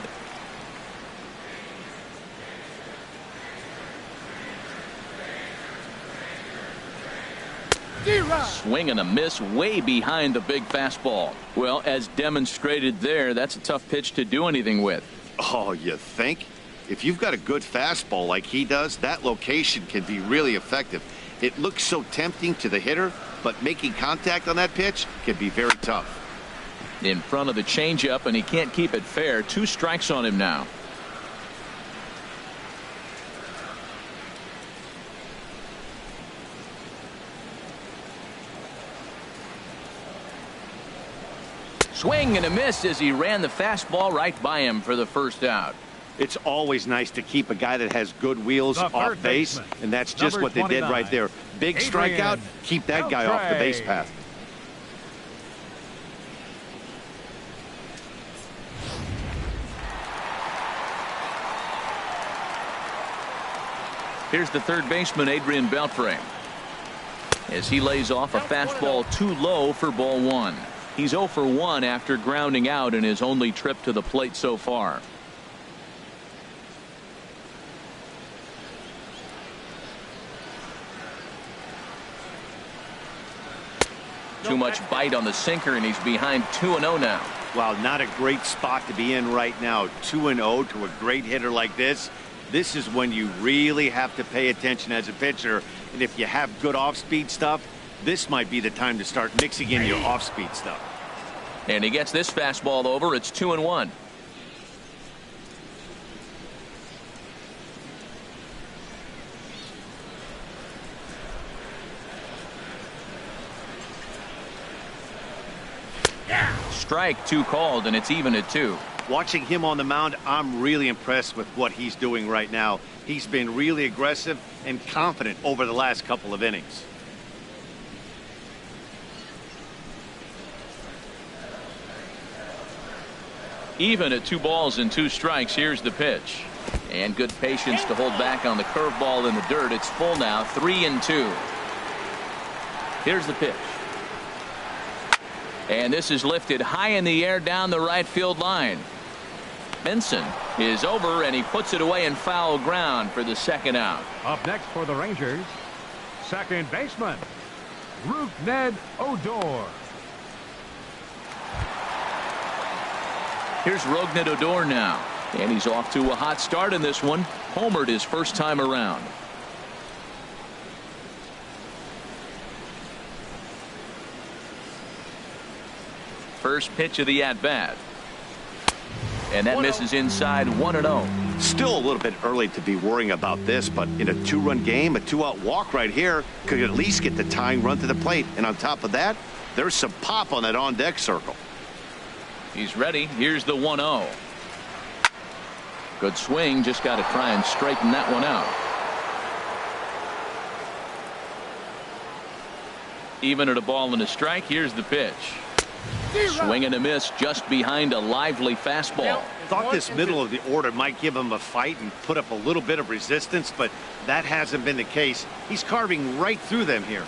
Speaker 1: Swing and a miss way behind the big fastball. Well, as demonstrated there, that's a tough pitch to do anything with.
Speaker 4: Oh, you think? If you've got a good fastball like he does, that location can be really effective. It looks so tempting to the hitter, but making contact on that pitch can be very tough.
Speaker 1: In front of the changeup, and he can't keep it fair. 2 strikes on him now. Swing and a miss as he ran the fastball right by him for the first out.
Speaker 4: It's always nice to keep a guy that has good wheels
Speaker 5: The
Speaker 4: off
Speaker 5: third
Speaker 4: base,
Speaker 5: baseman,
Speaker 4: and that's just
Speaker 5: number
Speaker 4: what they did
Speaker 5: 29,
Speaker 4: right there. Big
Speaker 5: Adrian
Speaker 4: strikeout, keep that guy off the base path.
Speaker 1: Here's the third baseman, Adrian Beltre, as he lays off a fastball too low for ball 1. He's 0 for 1 after grounding out in his only trip to the plate so far. Too much bite on the sinker, and he's behind 2-0 now.
Speaker 4: Wow, not a great spot to be in right now. 2-0 to a great hitter like this. This is when you really have to pay attention as a pitcher. And if you have good off-speed stuff, this might be the time to start mixing in your off-speed stuff.
Speaker 1: And he gets this fastball over. It's 2-1. Strike 2 called, and it's even at 2.
Speaker 4: Watching him on the mound, I'm really impressed with what he's doing right now. He's been really aggressive and confident over the last couple of innings.
Speaker 1: Even at 2 balls and 2 strikes. Here's the pitch, and good patience to hold back on the curveball in the dirt. It's full now, 3-2. Here's the pitch, and this is lifted high in the air down the right field line. Benson is over, and he puts it away in foul ground for the second out.
Speaker 5: Up next for the Rangers, second baseman Rougned Odor.
Speaker 1: Here's Rougned Odor now, and he's off to a hot start in this one. Homered his first time around. First pitch of the at-bat. And that misses inside 1-0.
Speaker 4: Still a little bit early to be worrying about this, but in a 2-run game, a 2-out walk right here could at least get the tying run to the plate. And on top of that, there's some pop on that on-deck circle.
Speaker 1: He's ready. Here's the 1-0. Good swing. Just got to try and straighten that one out. Even at a ball and a strike. Here's the pitch. Swing and a miss just behind a lively fastball.
Speaker 4: Thought this middle of the order might give him a fight and put up a little bit of resistance, but that hasn't been the case. He's carving right through them here.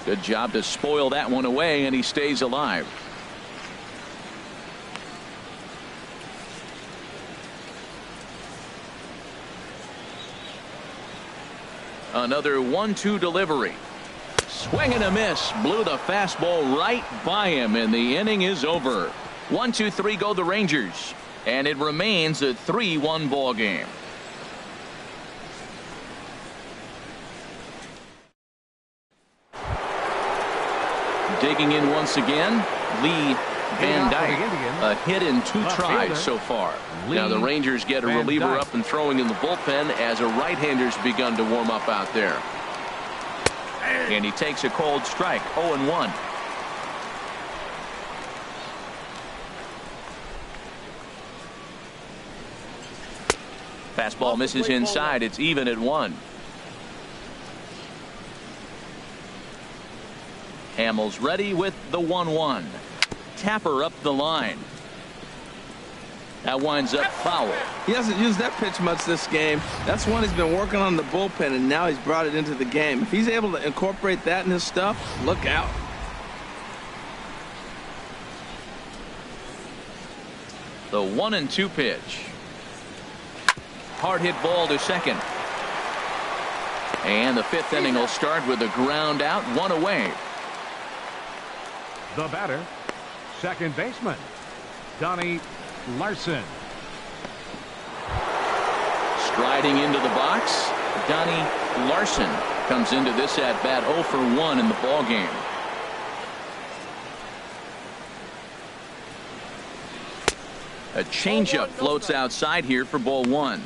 Speaker 1: Good job to spoil that one away, and he stays alive. Another 1-2 delivery. Swing and a miss. Blew the fastball right by him, and the inning is over. 1-2-3 go the Rangers, and it remains a 3-1 ball game. Digging in once again, Lee Van Dyke. A hit in 2 tries so far. Now the Rangers get a reliever up and throwing in the bullpen as a right-hander's begun to warm up out there. And he takes a cold strike. 0-1. Fastball misses inside. It's even at 1. Hamels ready with the 1-1. Tapper up the line. That winds up foul.
Speaker 2: He hasn't used that pitch much this game. That's one he's been working on the bullpen, and now he's brought it into the game. If he's able to incorporate that in his stuff, look out.
Speaker 1: The 1-2 pitch. Hard hit ball to second. And the 5th inning will start with a ground out, 1 away.
Speaker 5: The batter, second baseman, Donnie Larson.
Speaker 1: Striding into the box, Donnie Larson comes into this at bat 0 for 1 in the ball game. A changeup floats outside here for ball 1.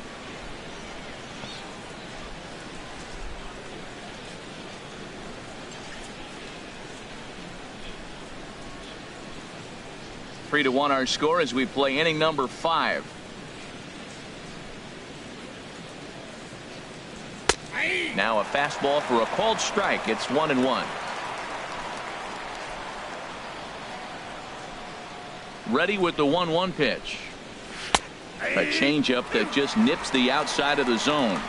Speaker 1: Three to 1 our score as we play inning number 5. Now a fastball for a called strike. It's 1-1. Ready with the 1-1 pitch. A changeup that just nips the outside of the zone.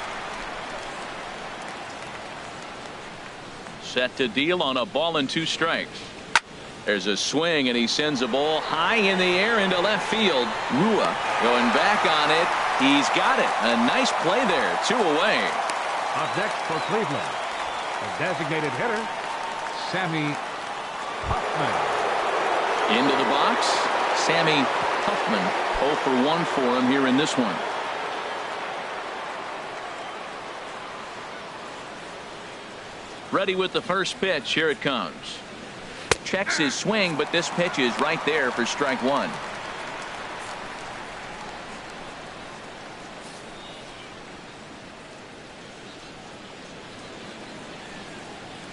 Speaker 1: Set to deal on a ball and 2 strikes. There's a swing, and he sends a ball high in the air into left field. Rua going back on it. He's got it. A nice play there. 2 away.
Speaker 5: Up next for Cleveland, the designated hitter, Sammy Huffman.
Speaker 1: Into the box, Sammy Huffman. 0 for 1 for him here in this one. Ready with the first pitch. Here it comes. Checks his swing, but this pitch is right there for strike 1.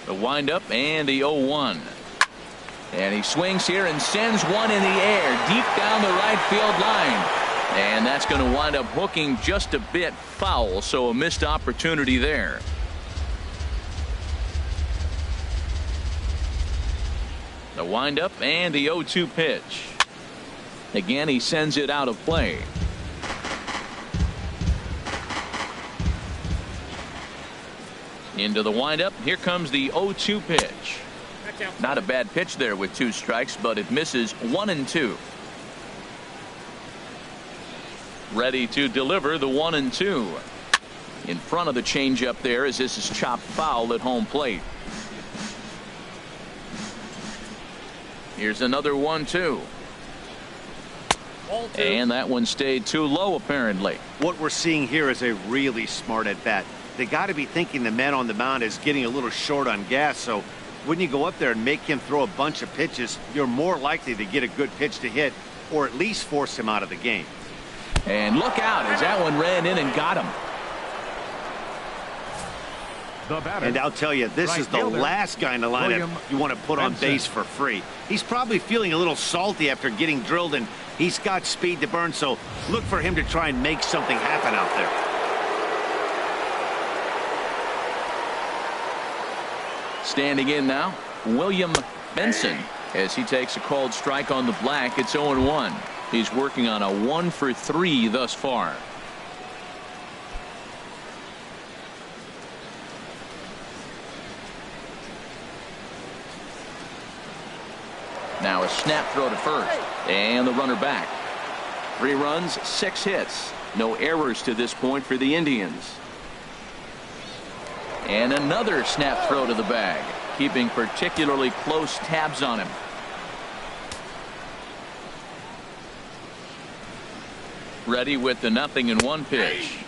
Speaker 1: The windup and the 0-1. And he swings here and sends one in the air deep down the right field line. And that's going to wind up hooking just a bit foul, so a missed opportunity there. The windup and the 0-2 pitch. Again, he sends it out of play. Into the windup. Here comes the 0-2 pitch. Not a bad pitch there with 2 strikes, but it misses 1-2. Ready to deliver the 1-2. In front of the changeup there as this is chopped foul at home plate. Here's another 1-2. And that one stayed too low apparently.
Speaker 4: What we're seeing here is a really smart at bat. They got to be thinking the man on the mound is getting a little short on gas, so When you go up there and make him throw a bunch of pitches, you're more likely to get a good pitch to hit or at least force him out of the game.
Speaker 1: And look out as that one ran in and got him.
Speaker 5: The batter.
Speaker 4: And I'll tell you, this
Speaker 5: Right
Speaker 4: is the
Speaker 5: fielder,
Speaker 4: last guy in the lineup
Speaker 5: William
Speaker 4: you want to put on
Speaker 5: Benson.
Speaker 4: base for free. He's probably feeling a little salty after getting drilled, and he's got speed to burn, so look for him to try and make something happen out there.
Speaker 1: Standing in now, William Benson, as he takes a called strike on the black. It's 0-1. He's working on a 1-for-3 thus far. Now a snap throw to first, and the runner back. 3 runs, 6 hits. No errors to this point for the Indians. And another snap throw to the bag, keeping particularly close tabs on him. Ready with the 0-1 pitch.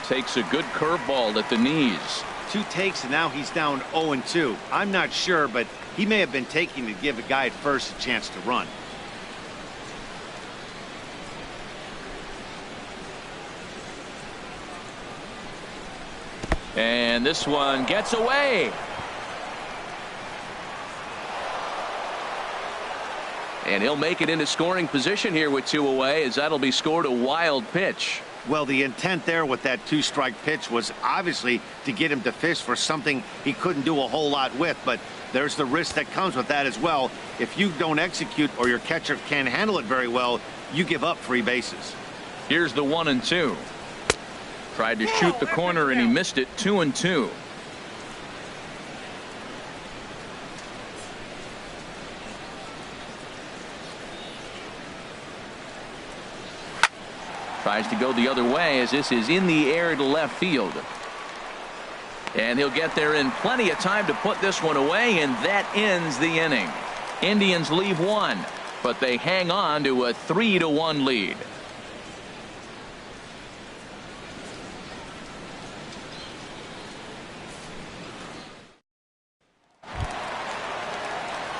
Speaker 1: Takes a good curveball at the knees.
Speaker 4: 2 takes, and now he's down 0-2. I'm not sure, but he may have been taking to give a guy at first a chance to run.
Speaker 1: And this one gets away. And he'll make it into scoring position here with 2 away, as that'll be scored a wild pitch.
Speaker 4: Well, the intent there with that 2-strike pitch was obviously to get him to fish for something he couldn't do a whole lot with, but there's the risk that comes with that as well. If you don't execute or your catcher can't handle it very well, you give up free bases.
Speaker 1: Here's the 1-2. Tried to shoot the corner and he missed it. 2-2. Tries to go the other way as this is in the air to left field. And he'll get there in plenty of time to put this one away, and that ends the inning. Indians leave 1, but they hang on to a 3-1 lead.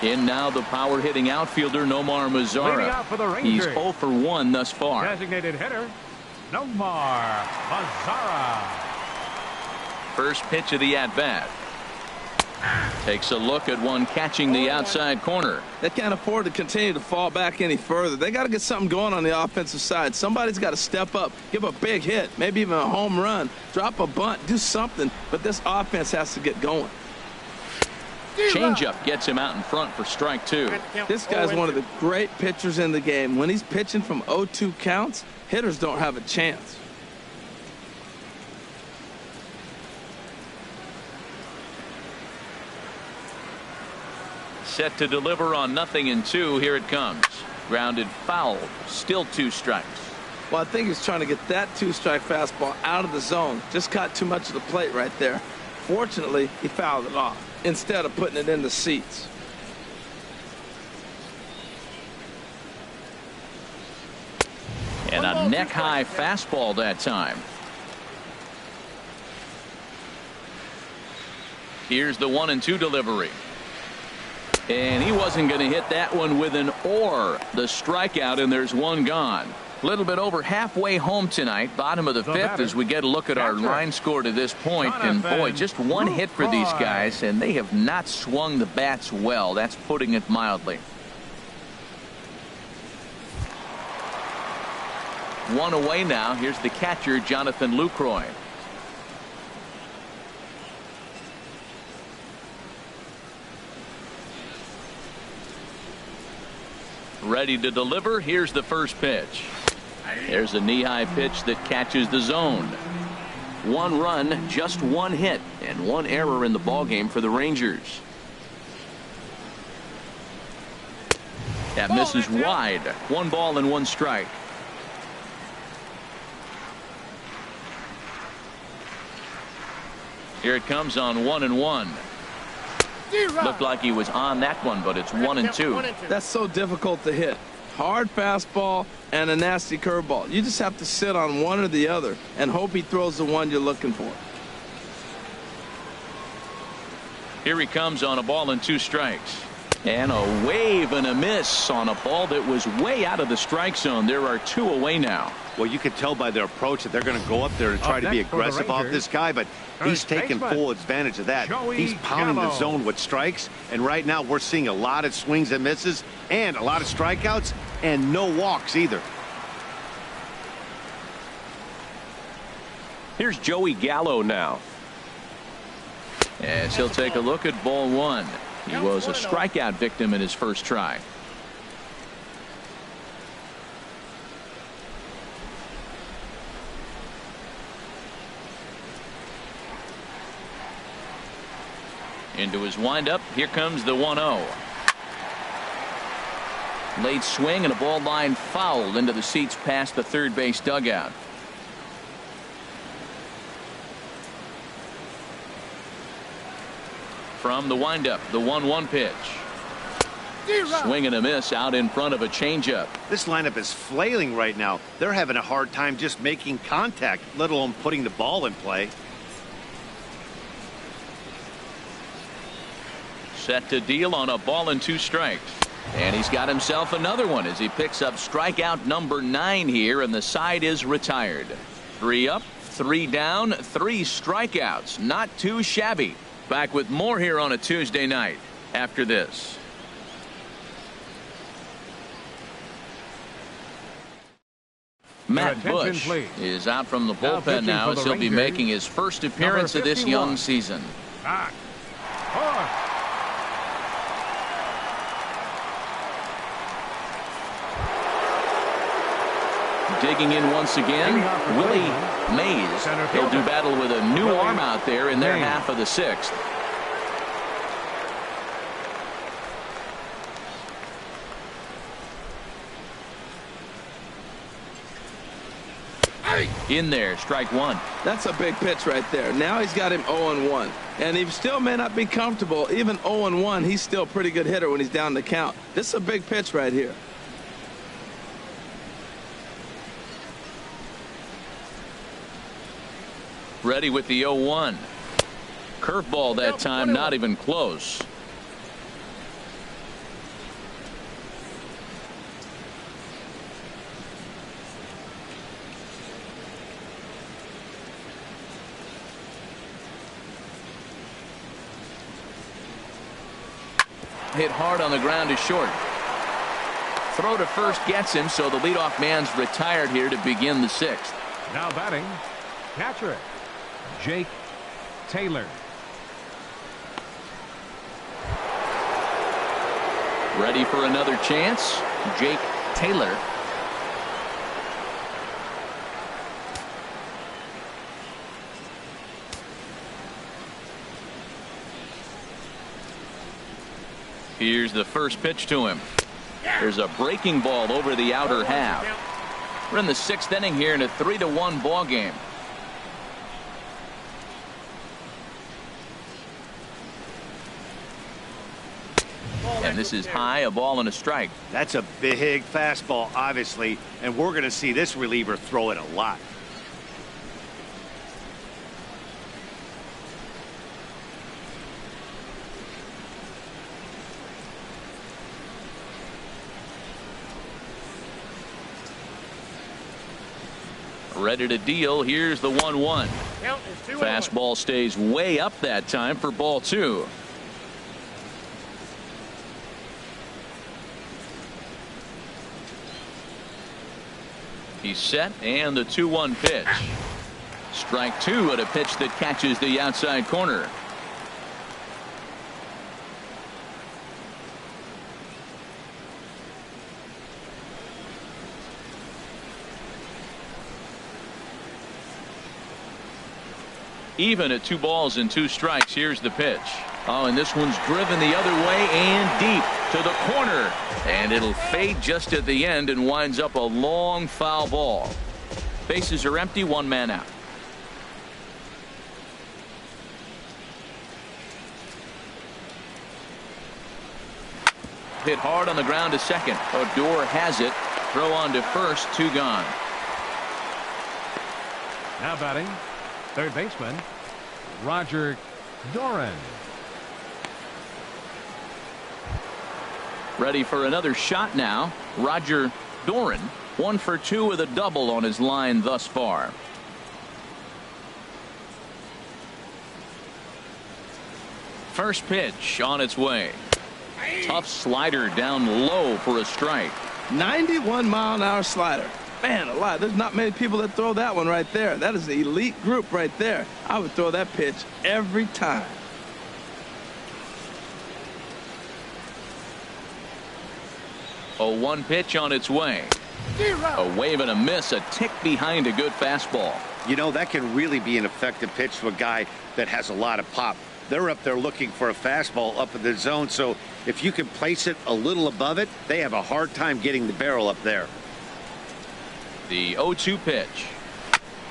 Speaker 1: In now the power hitting outfielder Nomar
Speaker 5: Leading
Speaker 1: Mazara.
Speaker 5: out for the
Speaker 1: He's
Speaker 5: Rangers.
Speaker 1: 0 for 1 thus far.
Speaker 5: Designated hitter, Nomar Mazara.
Speaker 1: First pitch of the at-bat. Takes a look at one catching the outside corner.
Speaker 2: They can't afford to continue to fall back any further. They got to get something going on the offensive side. Somebody's got to step up, give a big hit, maybe even a home run, drop a bunt, do something. But this offense has to get going.
Speaker 1: Changeup gets him out in front for strike 2.
Speaker 2: This guy's one of the great pitchers in the game. When he's pitching from 0-2 counts, hitters don't have a chance.
Speaker 1: Set to deliver on 0-2. Here it comes. Grounded foul. Still 2 strikes.
Speaker 2: Well, I think he's trying to get that 2-strike fastball out of the zone. Just caught too much of the plate right there. Fortunately, he fouled it off instead of putting it in the seats.
Speaker 1: And a neck-high fastball that time. Here's the 1-2 delivery. And he wasn't going to hit that one with an or. The strikeout, and there's one gone. A little bit over halfway home tonight, bottom of the 5th, as we get a look at our line score to this point. And boy, just 1 hit for these guys, and they have not swung the bats well. That's putting it mildly. 1 away now. Here's the catcher, Jonathan Lucroy. Ready to deliver. Here's the first pitch. There's a knee-high pitch that catches the zone. 1 run, just 1 hit, and 1 error in the ballgame for the Rangers. That misses wide. 1 ball and 1 strike. Here it comes on 1-1. Looked like he was on that one, but it's 1-2.
Speaker 2: That's so difficult to hit. Hard fastball and a nasty curveball. You just have to sit on one or the other and hope he throws the one you're looking for.
Speaker 1: Here he comes on a ball and 2 strikes. And a wave and a miss on a ball that was way out of the strike zone. There are 2 away now.
Speaker 4: Well, you can tell by their approach that they're going to go up there and try to be aggressive off this guy, but he's taking full advantage of that. He's pounding the zone with strikes, and right now we're seeing a lot of swings and misses and a lot of strikeouts and no walks either.
Speaker 3: Here's Joey Gallo now.
Speaker 1: As he'll take a look at ball 1. He was a strikeout victim in his first try. Into his windup. Here comes the 1-0. Late swing and a ball line fouled into the seats past the third base dugout. From the windup, the 1-1 pitch. Swing and a miss out in front of a changeup.
Speaker 4: This lineup is flailing right now. They're having a hard time just making contact, let alone putting the ball in play.
Speaker 1: Set to deal on a ball and 2 strikes. And he's got himself another one as he picks up strikeout number 9 here, and the side is retired. 3 up, 3 down, 3 strikeouts. Not too shabby. Back with more here on a Tuesday night after this. Matt Bush is out from the bullpen now as he'll be making his first appearance of this young season. Digging in once again, Willie Mays. He'll do battle with a new arm out there in their half of the 6th. In there, strike 1.
Speaker 2: That's a big pitch right there. Now he's got him 0-1. And he still may not be comfortable. Even 0-1, he's still a pretty good hitter when he's down the count. This is a big pitch right here.
Speaker 1: Ready with the 0-1. Curveball that time, not even close. Hit hard on the ground to short. Throw to first gets him, so the leadoff man's retired here to begin the 6th.
Speaker 5: Now batting, catcher Jake Taylor.
Speaker 1: Ready for another chance, Jake Taylor. Here's the first pitch to him. There's a breaking ball over the outer half. We're in the 6th inning here in a 3-1 ball game. And this is high, a ball and a strike.
Speaker 4: That's a big fastball, obviously, and we're going to see this reliever throw it a lot.
Speaker 1: Ready to deal. Here's the 1-1. Fastball stays way up that time for ball 2. He's set, and the 2-1 pitch. Strike 2 at a pitch that catches the outside corner. Even at 2 balls and 2 strikes. Here's the pitch. Oh, and this one's driven the other way and deep to the corner. And it'll fade just at the end and winds up a long foul ball. Bases are empty, 1 man out. Hit hard on the ground to second. Odor has it. Throw on to first, 2 gone.
Speaker 5: Now batting, third baseman Roger Doran.
Speaker 1: Ready for another shot now. Roger Doran, 1 for 2 with a double on his line thus far. First pitch on its way. Tough slider down low for a strike.
Speaker 2: 91-mile-an-hour slider. Man alive, there's not many people that throw that one right there. That is the elite group right there. I would throw that pitch every time.
Speaker 1: A 1 pitch on its way. A wave and a miss, a tick behind a good fastball.
Speaker 4: You know, that can really be an effective pitch to a guy that has a lot of pop. They're up there looking for a fastball up in the zone, so if you can place it a little above it, they have a hard time getting the barrel up there.
Speaker 1: The 0-2 pitch.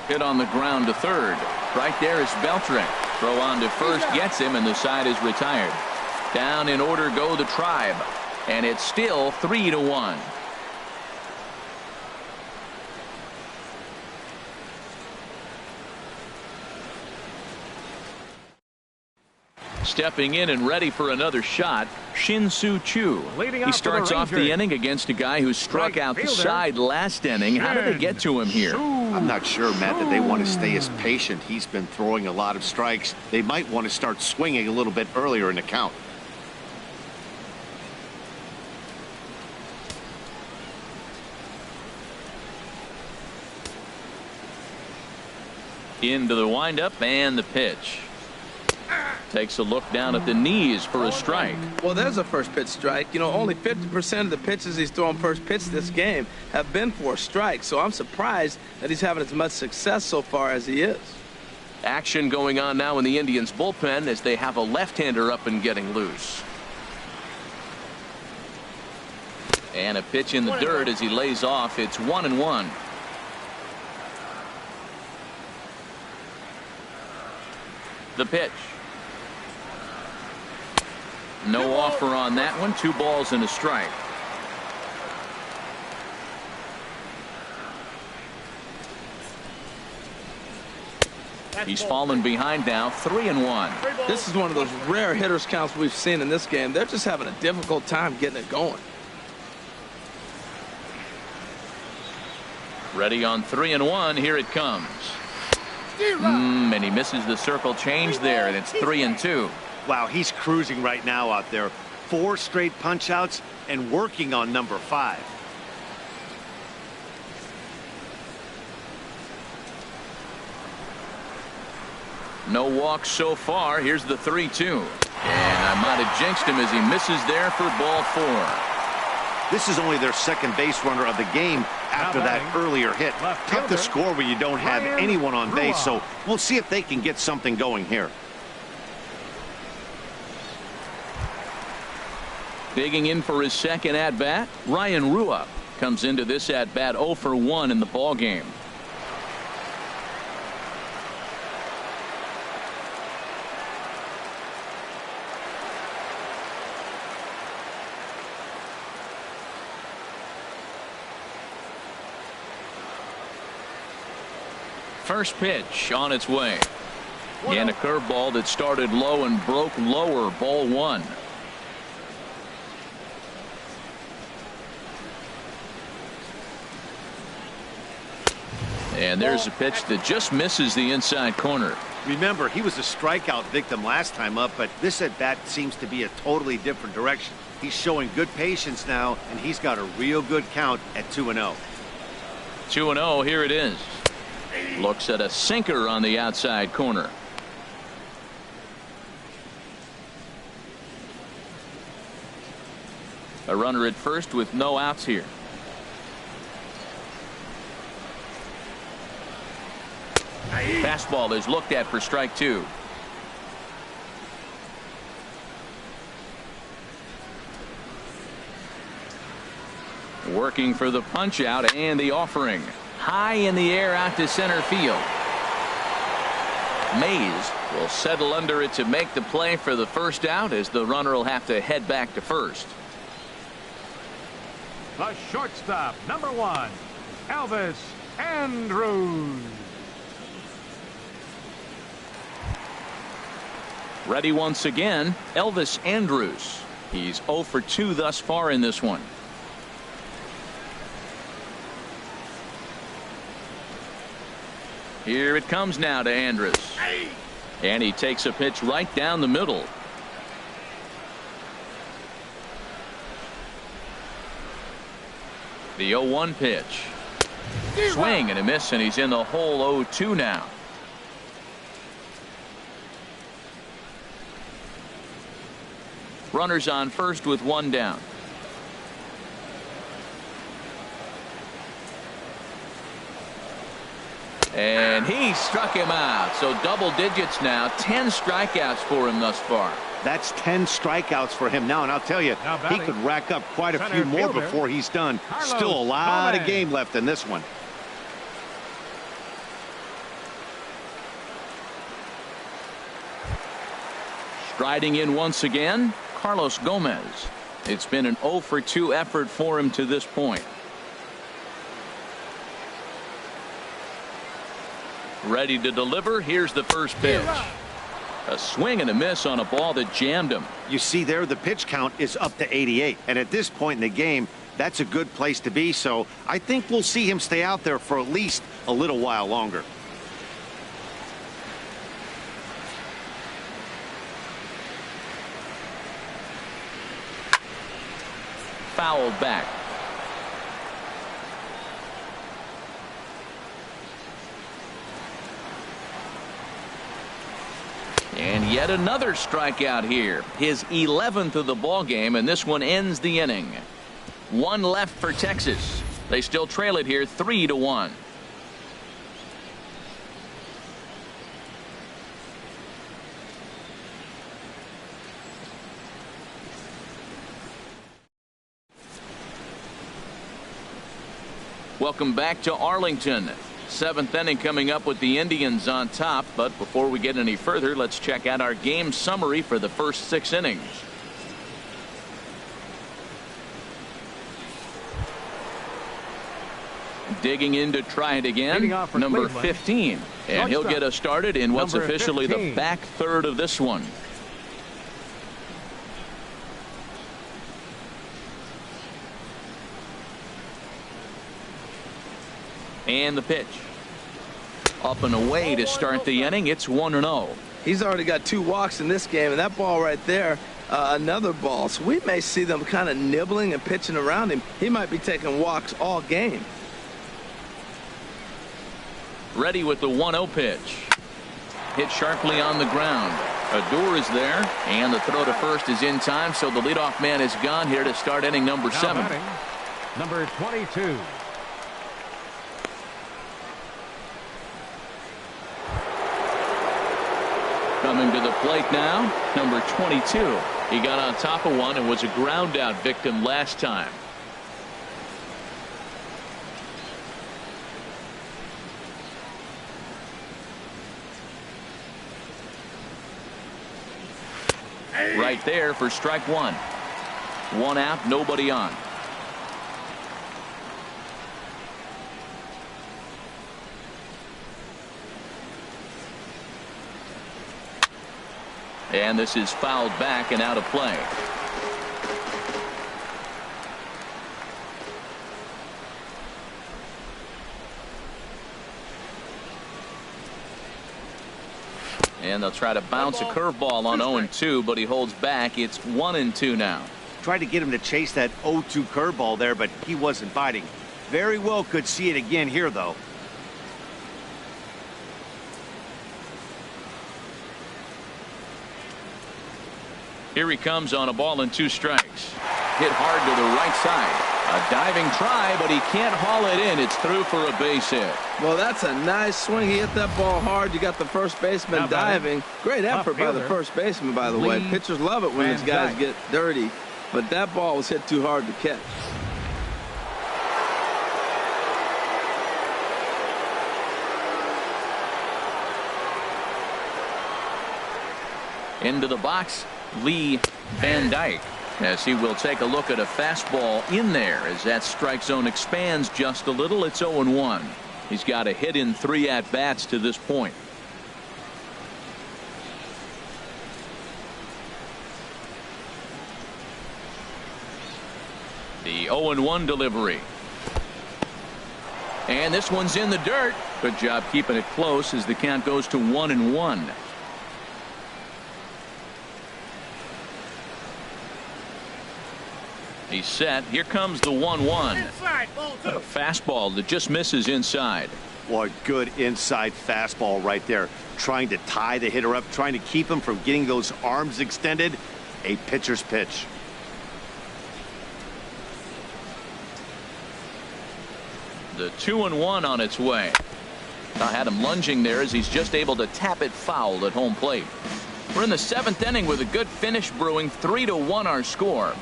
Speaker 1: Hit on the ground to third. Right there is Beltre. Throw on to first gets him, and the side is retired. Down in order go the Tribe, and it's still 3-1. Stepping in and ready for another shot, Shin-Soo Choo. He starts off the inning against a guy who struck out the side last inning. How did they get to him here?
Speaker 4: I'm not sure, Matt, that they want to stay as patient. He's been throwing a lot of strikes. They might want to start swinging a little bit earlier in the count.
Speaker 1: Into the windup and the pitch. Takes a look down at the knees for a strike.
Speaker 2: Well, there's a first pitch strike. You know, only 50% of the pitches he's thrown first pitch this game have been for a strike. So I'm surprised that he's having as much success so far as he is.
Speaker 3: Action going on now in the Indians bullpen as they have a left-hander up and getting loose.
Speaker 1: And a pitch in the dirt as he lays off. It's 1-1. The pitch. No offer on that one. 2 balls and a strike. He's fallen behind now. 3-1.
Speaker 2: This is one of those rare hitters counts we've seen in this game. They're just having a difficult time getting it going.
Speaker 1: Ready on 3-1. Here it comes. And he misses the circle change there, and it's 3-2.
Speaker 4: Wow, he's cruising right now out there. 4 straight punch outs and working on number 5.
Speaker 1: No walks so far. Here's the 3-2. And I might have jinxed him as he misses there for ball 4.
Speaker 4: This is only their second base runner of the game after that earlier hit. Tough to score when you don't have anyone on base, so we'll see if they can get something going here.
Speaker 1: Digging in for his second at-bat, Ryan Rua comes into this at-bat 0 for 1 in the ballgame. First pitch on its way. And a curveball that started low and broke lower. Ball 1. And there's a pitch that just misses the inside corner.
Speaker 4: Remember, he was a strikeout victim last time up, but this at-bat seems to be a totally different direction. He's showing good patience now, and he's got a real good count at 2-0.
Speaker 1: 2-0, here it is. Looks at a sinker on the outside corner. A runner at first with no outs here. Fastball is looked at for strike 2. Working for the punch out and the offering. High in the air out to center field. Mays will settle under it to make the play for the first out as the runner will have to head back to first.
Speaker 5: The shortstop, number 1, Elvis Andrus.
Speaker 1: Ready once again, Elvis Andrus. He's 0 for 2 thus far in this one. Here it comes now to Andrus. And he takes a pitch right down the middle. The 0-1 pitch. Swing and a miss, and he's in the hole 0-2 now. Runners on first with one down. And he struck him out. So double digits now. 10 strikeouts for him thus far.
Speaker 4: That's 10 strikeouts for him now, and I'll tell you, he could rack up quite a few more before he's done. Still a lot of game left in this one.
Speaker 1: Striding in once again, Carlos Gomez. It's been an 0 for 2 effort for him to this point. Ready to deliver. Here's the first pitch. A swing and a miss on a ball that jammed him.
Speaker 4: You see there, the pitch count is up to 88. And at this point in the game, that's a good place to be. So I think we'll see him stay out there for at least a little while longer.
Speaker 1: Fouled back. And yet another strikeout here. His 11th of the ball game, and this one ends the inning. One left for Texas. They still trail it here 3-1. Welcome back to Arlington. 7th inning coming up with the Indians on top. But before we get any further, let's check out our game summary for the first 6 innings. Digging in to try it again, number 15. And he'll get us started in what's officially the back third of this one. And the pitch. Up and away to start the inning. It's 1-0.
Speaker 2: He's already got 2 walks in this game, and that ball right there, another ball. So we may see them kind of nibbling and pitching around him. He might be taking walks all game.
Speaker 1: Ready with the 1-0 pitch. Hit sharply on the ground. Odor is there, and the throw to first is in time, so the leadoff man is gone here to start inning number 7.
Speaker 5: Number 22.
Speaker 1: Coming to the plate now, number 22. He got on top of one and was a ground out victim last time. Right there for strike 1. 1 out, nobody on. And this is fouled back and out of play. And they'll try to bounce a curveball on 0-2, but he holds back. It's 1-2 now.
Speaker 4: Tried to get him to chase that 0-2 curveball there, but he wasn't biting. Very well could see it again here, though.
Speaker 1: Here he comes on a ball and 2 strikes. Hit hard to the right side. A diving try, but he can't haul it in. It's through for a base hit.
Speaker 2: Well, that's a nice swing. He hit that ball hard. You got the first baseman diving. Great effort by the first baseman, by the way. Pitchers love it when these guys get dirty. But that ball was hit too hard to catch.
Speaker 1: Into the box, Lee Van Dyke, as he will take a look at a fastball in there as that strike zone expands just a little. It's 0-1. He's got a hit in 3 at-bats to this point. The 0-1 delivery. And this one's in the dirt. Good job keeping it close as the count goes to 1-1. He's set. Here comes the 1-1. A fastball that just misses inside.
Speaker 4: Well, a good inside fastball right there. Trying to tie the hitter up, trying to keep him from getting those arms extended. A pitcher's pitch.
Speaker 1: The 2-1 on its way. I had him lunging there as he's just able to tap it foul at home plate. We're in the 7th inning with a good finish brewing. 3-1 our score.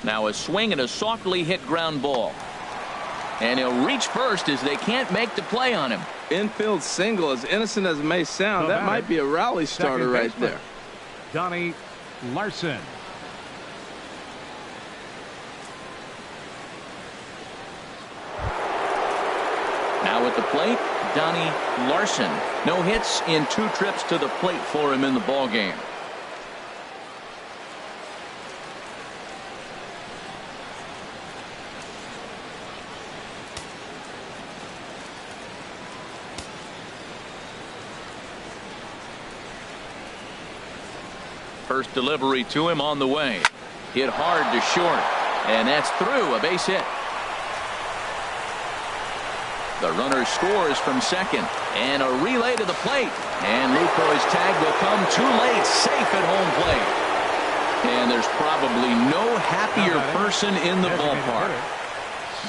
Speaker 1: Now a swing and a softly hit ground ball. And he'll reach first as they can't make the play on him.
Speaker 2: Infield single, as innocent as it may sound, that might be a rally starter right there.
Speaker 5: Donnie Larson.
Speaker 1: Now at the plate, Donnie Larson. No hits in 2 trips to the plate for him in the ballgame. First delivery to him on the way. Hit hard to short. And that's through. A base hit. The runner scores from second. And a relay to the plate. And Lucroy's tag will come too late. Safe at home plate. And there's probably no happier person in the ballpark.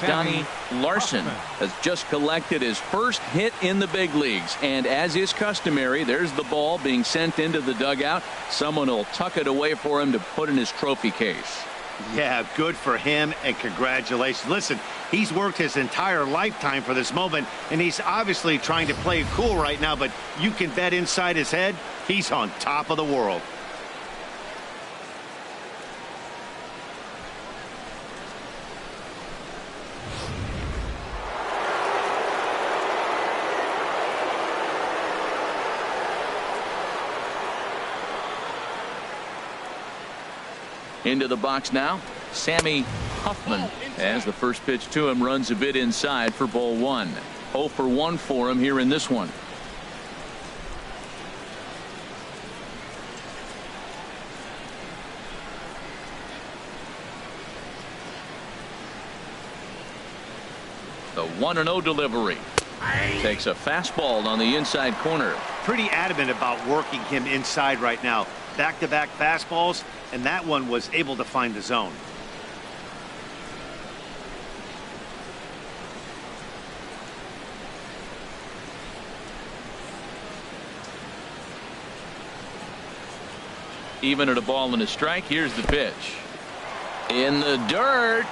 Speaker 1: Donnie Larson has just collected his first hit in the big leagues. And as is customary, there's the ball being sent into the dugout. Someone will tuck it away for him to put in his trophy case.
Speaker 4: Yeah, good for him, and congratulations. Listen, he's worked his entire lifetime for this moment, and he's obviously trying to play it cool right now, but you can bet inside his head, he's on top of the world.
Speaker 1: Into the box now, Sammy Huffman, as the first pitch to him runs a bit inside for ball 1. 0 for 1 for him here in this one. The 1-0 delivery. Takes a fastball on the inside corner.
Speaker 4: Pretty adamant about working him inside right now. Back-to-back fastballs, and that one was able to find the zone.
Speaker 1: Even at a ball and a strike, here's the pitch. In the dirt.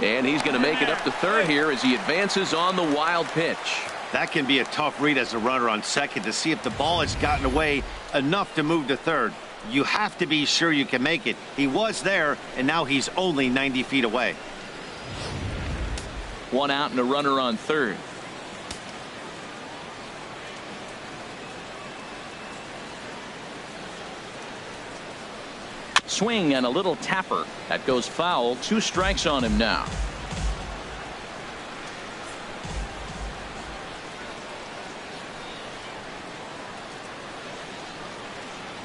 Speaker 1: And he's going to make it up to third here as he advances on the wild pitch.
Speaker 4: That can be a tough read as a runner on second to see if the ball has gotten away enough to move to third. You have to be sure you can make it. He was there, and now he's only 90 feet away.
Speaker 1: 1 out and a runner on third. Swing and a little tapper. That goes foul. 2 strikes on him now.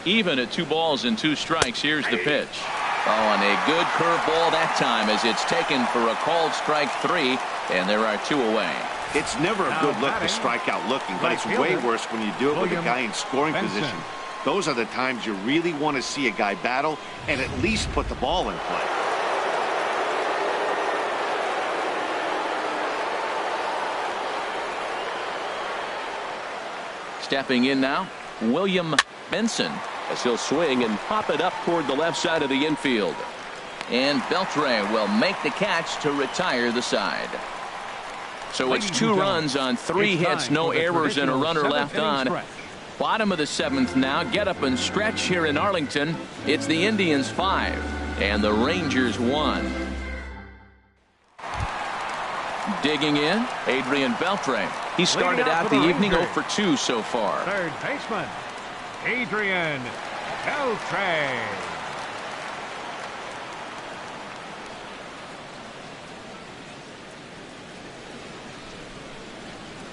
Speaker 1: Even at 2 balls and 2 strikes, here's the pitch. Oh, and a good curveball that time as it's taken for a called strike 3, and there are 2 away.
Speaker 4: It's never a good look to strike out looking, but it's way worse when you do it with a guy in scoring position. Those are the times you really want to see a guy battle and at least put the ball in play.
Speaker 1: Stepping in now, William Benson, as he'll swing and pop it up toward the left side of the infield. And Beltre will make the catch to retire the side. So it's 2 runs on 3 hits, no errors, and a runner left on. Bottom of the 7th now. Get up and stretch here in Arlington. It's the Indians 5 and the Rangers 1. Digging in, Adrian Beltre. He started out the evening 0 for 2 so far.
Speaker 5: Third baseman, Adrian Beltre.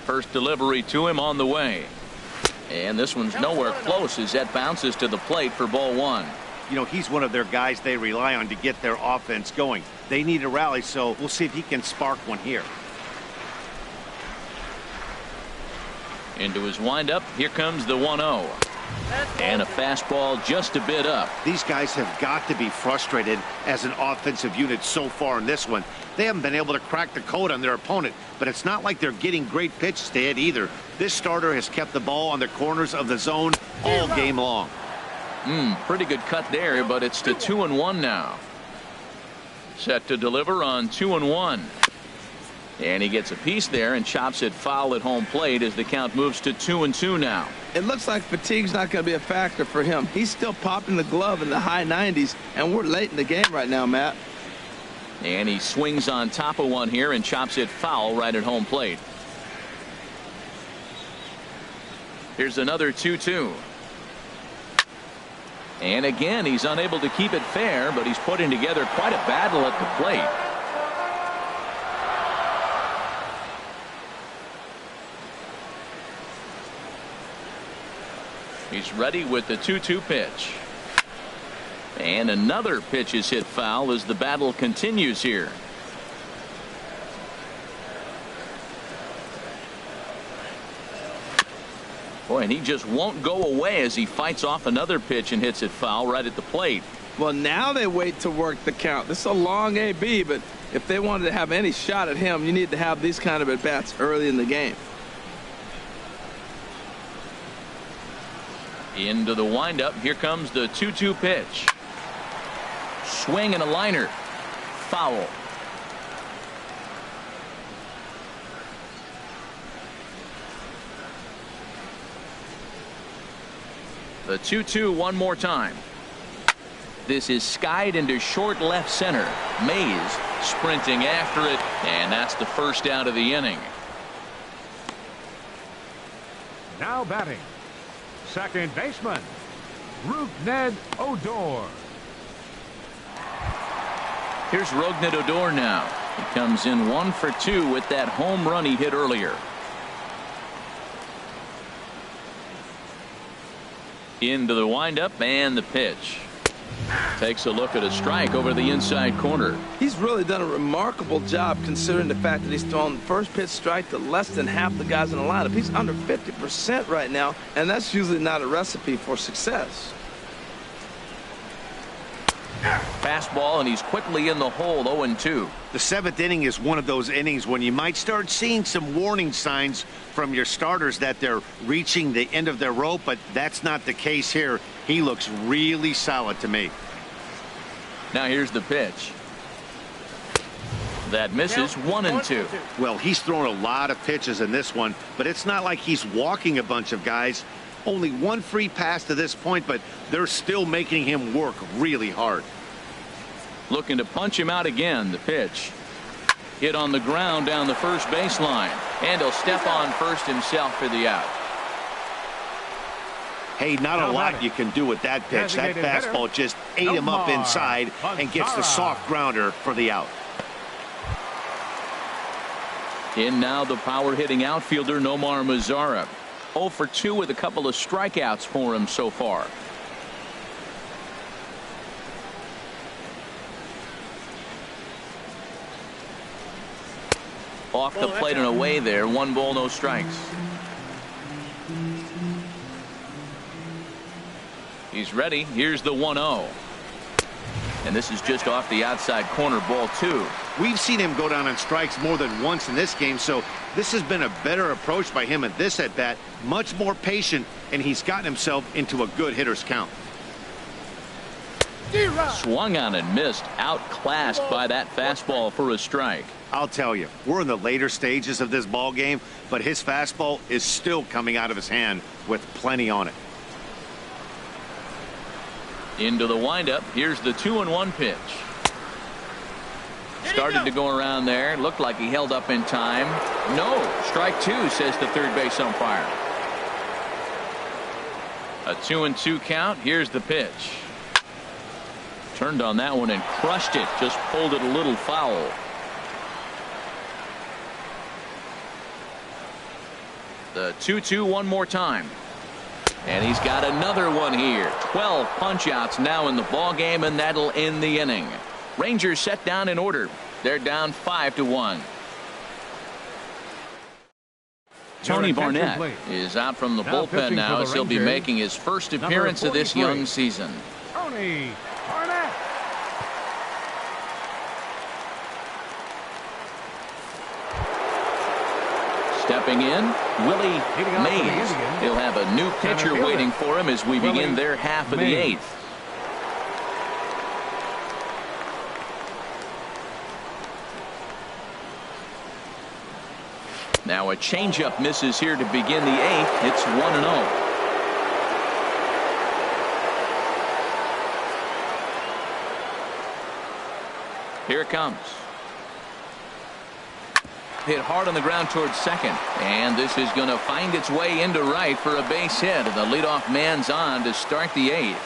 Speaker 1: First delivery to him on the way. And this one's nowhere close as that bounces to the plate for ball one.
Speaker 4: You know, he's one of their guys they rely on to get their offense going. They need a rally, so we'll see if he can spark one here.
Speaker 1: Into his windup, here comes the 1-0. And a fastball just a bit up.
Speaker 4: These guys have got to be frustrated as an offensive unit so far in this one. They haven't been able to crack the code on their opponent, but it's not like they're getting great pitches to hit either. This starter has kept the ball on the corners of the zone all game long.
Speaker 1: Pretty good cut there, but it's to 2-1 now. Set to deliver on 2-1. And he gets a piece there and chops it foul at home plate as the count moves to 2-2 now.
Speaker 2: It looks like fatigue's not going to be a factor for him. He's still popping the glove in the high 90s, and we're late in the game right now, Matt.
Speaker 1: And he swings on top of one here and chops it foul right at home plate. Here's another 2-2. And again, he's unable to keep it fair, but he's putting together quite a battle at the plate. He's ready with the 2-2 pitch. And another pitch is hit foul as the battle continues here. Boy, and he just won't go away as he fights off another pitch and hits it foul right at the plate.
Speaker 2: Well, now they wait to work the count. This is a long AB, but if they wanted to have any shot at him, you need to have these kind of at-bats early in the game.
Speaker 1: Into the windup. Here comes the 2-2 pitch. Swing and a liner. Foul. The 2-2 one more time. This is skied into short left center. Mays sprinting after it, and that's the first out of the inning.
Speaker 5: Now batting, second baseman, Rougned Odor.
Speaker 1: Here's Rougned Odor now. He comes in 1 for 2 with that home run he hit earlier. Into the windup and the pitch. Takes a look at a strike over the inside corner.
Speaker 2: He's really done a remarkable job considering the fact that he's thrown the first pitch strike to less than half the guys in the lineup. He's under 50% right now, and that's usually not a recipe for success.
Speaker 1: Fastball, and he's quickly in the hole. 0-2.
Speaker 4: The 7th inning is one of those innings when you might start seeing some warning signs from your starters that they're reaching the end of their rope, but that's not the case here. He looks really solid to me.
Speaker 1: Now here's the pitch. That misses. 1-2.
Speaker 4: Well, he's thrown a lot of pitches in this one, but it's not like he's walking a bunch of guys. Only one free pass to this point, but they're still making him work really hard.
Speaker 1: Looking to punch him out again. The pitch. Hit on the ground down the first baseline. And he'll step on first himself for the out.
Speaker 4: Hey, not a lot you can do with that pitch. That fastball just ate him up inside and gets the soft grounder for the out.
Speaker 1: In now the power hitting outfielder Nomar Mazara. 0 for 2 with a couple of strikeouts for him so far. Off the plate and away there. 1 ball, no strikes. He's ready. Here's the 1-0. And this is just off the outside corner, ball 2.
Speaker 4: We've seen him go down on strikes more than once in this game, so this has been a better approach by him at this at-bat. Much more patient, and he's gotten himself into a good hitter's count.
Speaker 1: Swung on and missed. Outclassed by that fastball for a strike.
Speaker 4: I'll tell you, we're in the later stages of this ball game, but his fastball is still coming out of his hand with plenty on it.
Speaker 1: Into the windup. Here's the 2-1 pitch. Started to go around there. Looked like he held up in time. No. Strike 2, says the third base umpire. A 2-2 count. Here's the pitch. Turned on that one and crushed it. Just pulled it a little foul. The 2-2 one more time. And he's got another one here. 12 punch-outs now in the ball game, and that'll end the inning. Rangers set down in order. They're down 5-1. Tony Barnett is out from the bullpen now as he'll be making his first appearance of this young season.
Speaker 5: Tony Barnett.
Speaker 1: Stepping in, Willie Mays. He'll have a new pitcher waiting for him as we begin their half of the eighth. Now a changeup misses here to begin the eighth. It's 1-0. Here it comes. Hit hard on the ground towards second, and this is going to find its way into right for a base hit. The leadoff man's on to start the eighth.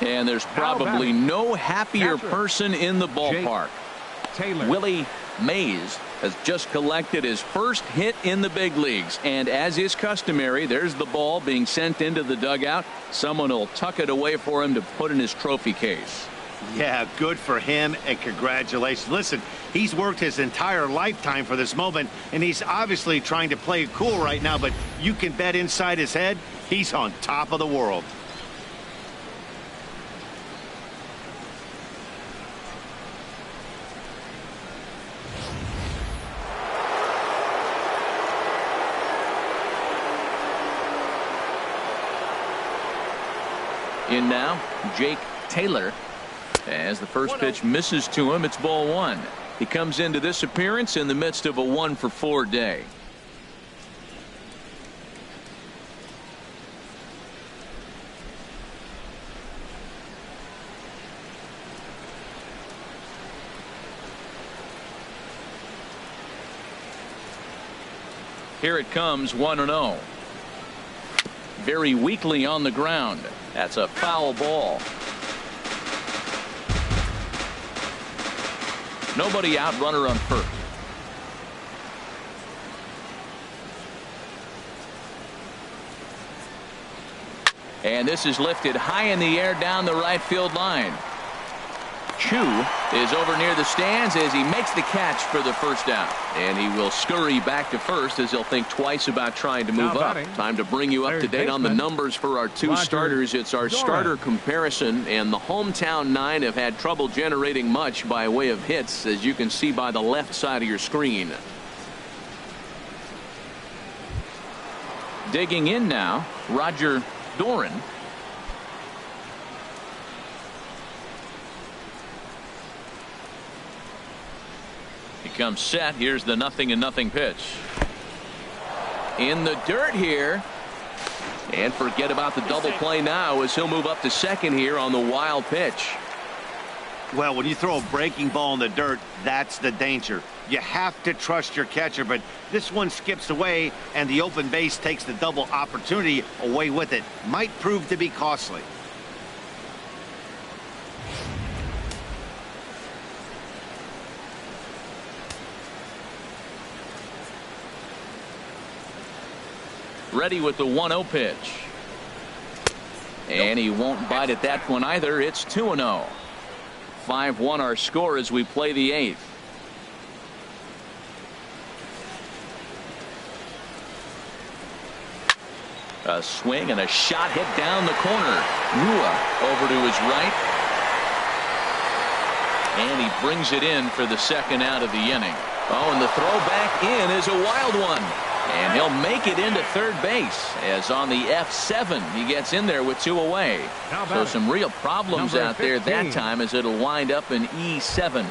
Speaker 1: And there's probably no happier person in the ballpark. Willie Mays has just collected his first hit in the big leagues, and as is customary, there's the ball being sent into the dugout. Someone will tuck it away for him to put in his trophy case.
Speaker 4: Yeah, good for him, and congratulations. Listen, he's worked his entire lifetime for this moment, and he's obviously trying to play it cool right now, but you can bet inside his head, he's on top of the world.
Speaker 1: In now, Jake Taylor. As the first pitch misses to him, it's ball one. He comes into this appearance in the midst of a 1-for-4 day. Here it comes, 1-0. Very weakly on the ground. That's a foul ball. Nobody out, runner on first. And this is lifted high in the air down the right field line. Chu is over near the stands as he makes the catch for the first out. And he will scurry back to first as he'll think twice about trying to move up. Time to bring you up to date on the numbers for our two starters. It's our starter comparison, and the hometown nine have had trouble generating much by way of hits, as you can see by the left side of your screen. Digging in now, Roger Doran. Comes set. Here's the 0-0 pitch. In the dirt here. And forget about the double play now as he'll move up to second here on the wild pitch.
Speaker 4: Well, when you throw a breaking ball in the dirt, that's the danger. You have to trust your catcher, but this one skips away and the open base takes the double opportunity away with it. Might prove to be costly.
Speaker 1: Ready with the 1-0 pitch. And he won't bite at that one either. It's 2-0. 5-1 our score as we play the eighth. A swing and a shot hit down the corner. Rua over to his right. And he brings it in for the second out of the inning. Oh, and the throw back in is a wild one. And he'll make it into third base as on the F7 he gets in there with two away. So some real problems out there that time as it'll wind up in E7.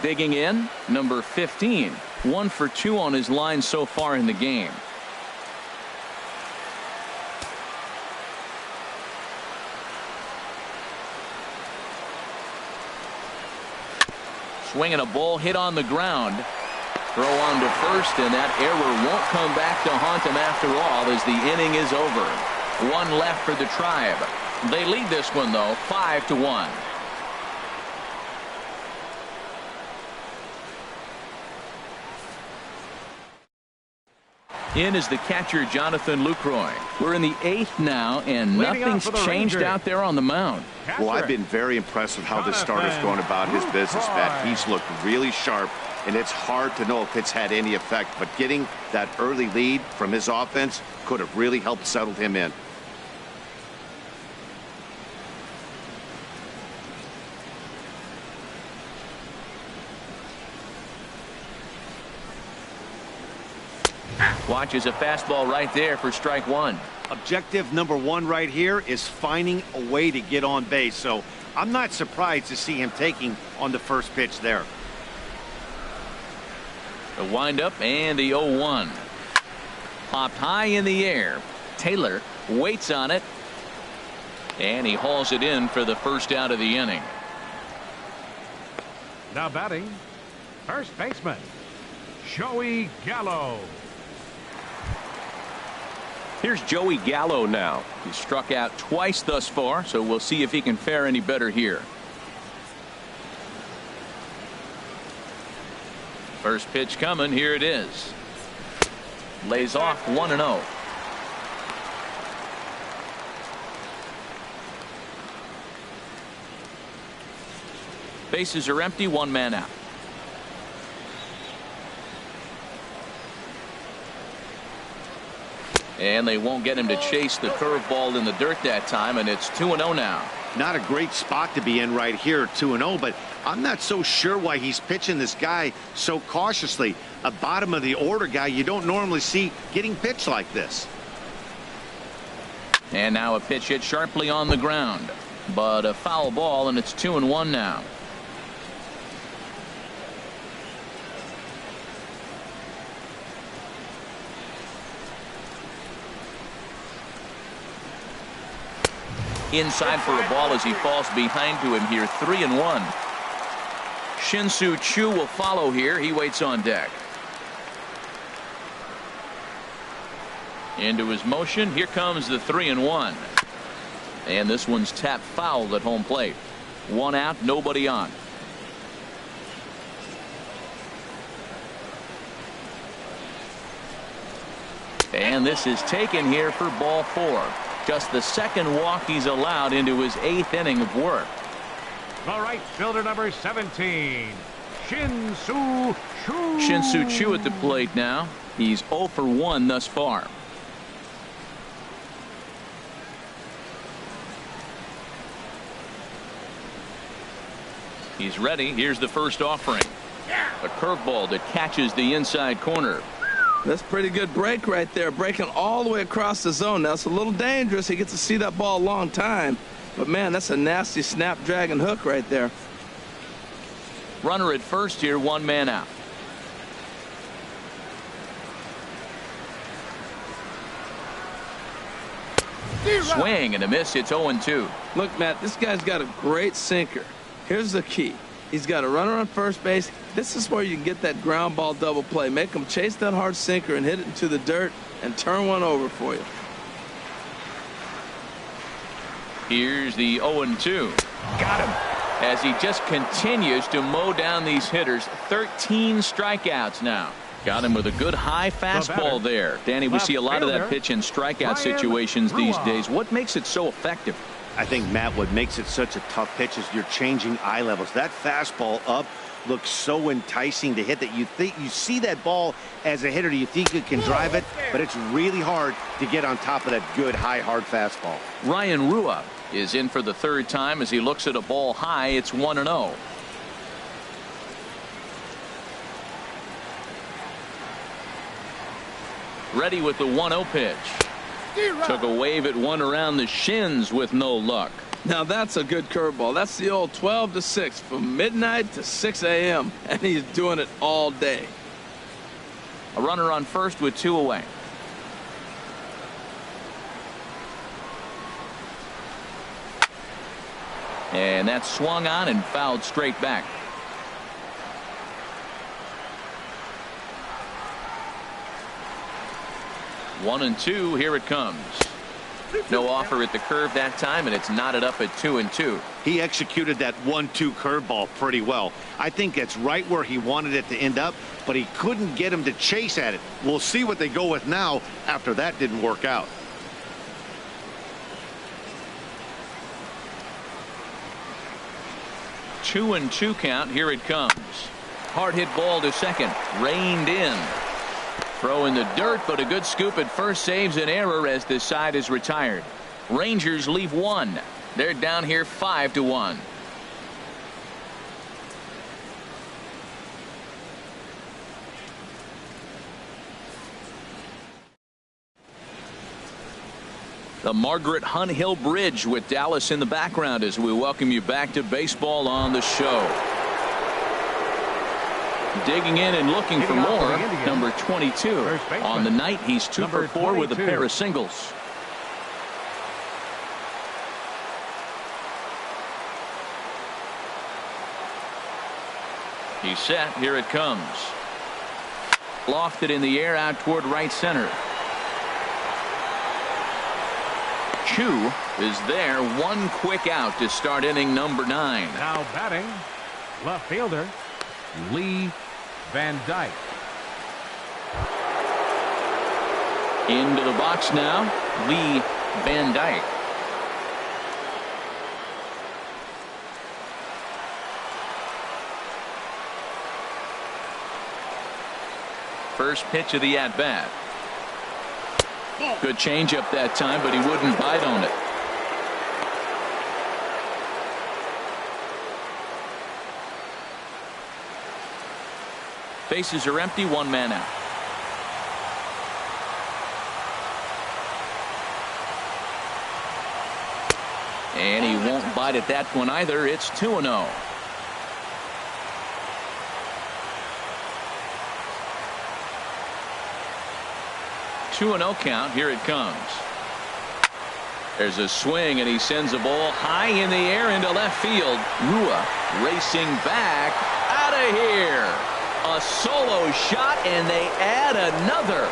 Speaker 1: Digging in, number 15. 1 for 2 on his line so far in the game. Swinging a ball hit on the ground. Throw on to first, and that error won't come back to haunt him after all as the inning is over. One left for the Tribe. They lead this one, though, 5-1. In is the catcher, Jonathan Lucroy. We're in the 8th now, and nothing's changed out there on the mound.
Speaker 4: Well, I've been very impressed with how this starter's going about his business, Matt. He's looked really sharp, and it's hard to know if it's had any effect. But getting that early lead from his offense could have really helped settle him in.
Speaker 1: Watches a fastball right there for strike one.
Speaker 4: Objective number one right here is finding a way to get on base. So I'm not surprised to see him taking on the first pitch there.
Speaker 1: The windup and the 0-1. Popped high in the air. Taylor waits on it. And he hauls it in for the first out of the inning.
Speaker 5: Now batting, first baseman, Joey Gallo.
Speaker 1: Here's Joey Gallo now. He's struck out twice thus far, so we'll see if he can fare any better here. First pitch coming. Here it is. Lays off 1-0. Bases are empty. One man out. And they won't get him to chase the curveball in the dirt that time, and it's 2-0 now.
Speaker 4: Not a great spot to be in right here, 2-0, but I'm not so sure why he's pitching this guy so cautiously. A bottom of the order guy you don't normally see getting pitched like this.
Speaker 1: And now a pitch hit sharply on the ground, but a foul ball, and it's 2-1 now. Inside for a ball as he falls behind to him here. 3-1. Shin-Soo Choo will follow here. He waits on deck. Into his motion. Here comes the 3-1. And this one's tapped foul at home plate. One out, nobody on. And this is taken here for ball 4. Just the second walk he's allowed into his 8th inning of work.
Speaker 5: The right fielder, number 17, Shin-Soo Choo.
Speaker 1: Shin-Soo Choo at the plate now. He's 0 for 1 thus far. He's ready. Here's the first offering. A curveball that catches the inside corner.
Speaker 2: That's pretty good break right there, breaking all the way across the zone. Now it's a little dangerous. He gets to see that ball a long time, but man, that's a nasty snapdragon hook right there.
Speaker 1: Runner at first here, one man out. Swing and a miss. It's 0-2.
Speaker 2: Look, Matt, this guy's got a great sinker. Here's the key. He's got a runner on first base. This is where you can get that ground ball double play. Make him chase that hard sinker and hit it into the dirt and turn one over for you.
Speaker 1: Here's the 0-2. Got him. As he just continues to mow down these hitters. 13 strikeouts now. Got him with a good high fastball there. Danny, we see a lot of that pitch in strikeout situations these days. What makes it so effective?
Speaker 4: I think, Matt, what makes it such a tough pitch is you're changing eye levels. That fastball up looks so enticing to hit that you think you see that ball as a hitter. You think you can drive it, but it's really hard to get on top of that good high hard fastball.
Speaker 1: Ryan Rua is in for the third time as he looks at a ball high. It's 1-0. Ready with the 1-0 pitch. Took a wave at one around the shins with no luck.
Speaker 2: Now that's a good curveball. That's the old 12 to 6 from midnight to 6 a.m. and he's doing it all day.
Speaker 1: A runner on first with 2 away. And that's swung on and fouled straight back. 1-2. Here it comes. No offer at the curve that time, and it's knotted up at 2-2.
Speaker 4: He executed that 1-2 curveball pretty well. I think it's right where he wanted it to end up, but he couldn't get him to chase at it. We'll see what they go with now after that didn't work out.
Speaker 1: Two and two count. Here it comes. Hard hit ball to second. Reined in. Throw in the dirt, but a good scoop at first saves an error as this side is retired. Rangers leave one. They're down here 5-1. The Margaret Hunt Hill Bridge with Dallas in the background as we welcome you back to baseball on the show. Digging in and looking for more, number 22. On the night, he's 2 for 4 with a pair of singles. He's set. Here it comes. Lofted in the air out toward right center. Chu is there. One quick out to start inning number 9.
Speaker 5: Now batting, left fielder Lee Van Dyke.
Speaker 1: Into the box now, Lee Van Dyke. First pitch of the at-bat. Good changeup that time, but he wouldn't bite on it. Bases are empty, one man out. And he won't bite at that one either. It's 2-0. Two and 0 count. Here it comes. There's a swing, and he sends a ball high in the air into left field. Rua racing back out of here. A solo shot, and they add another.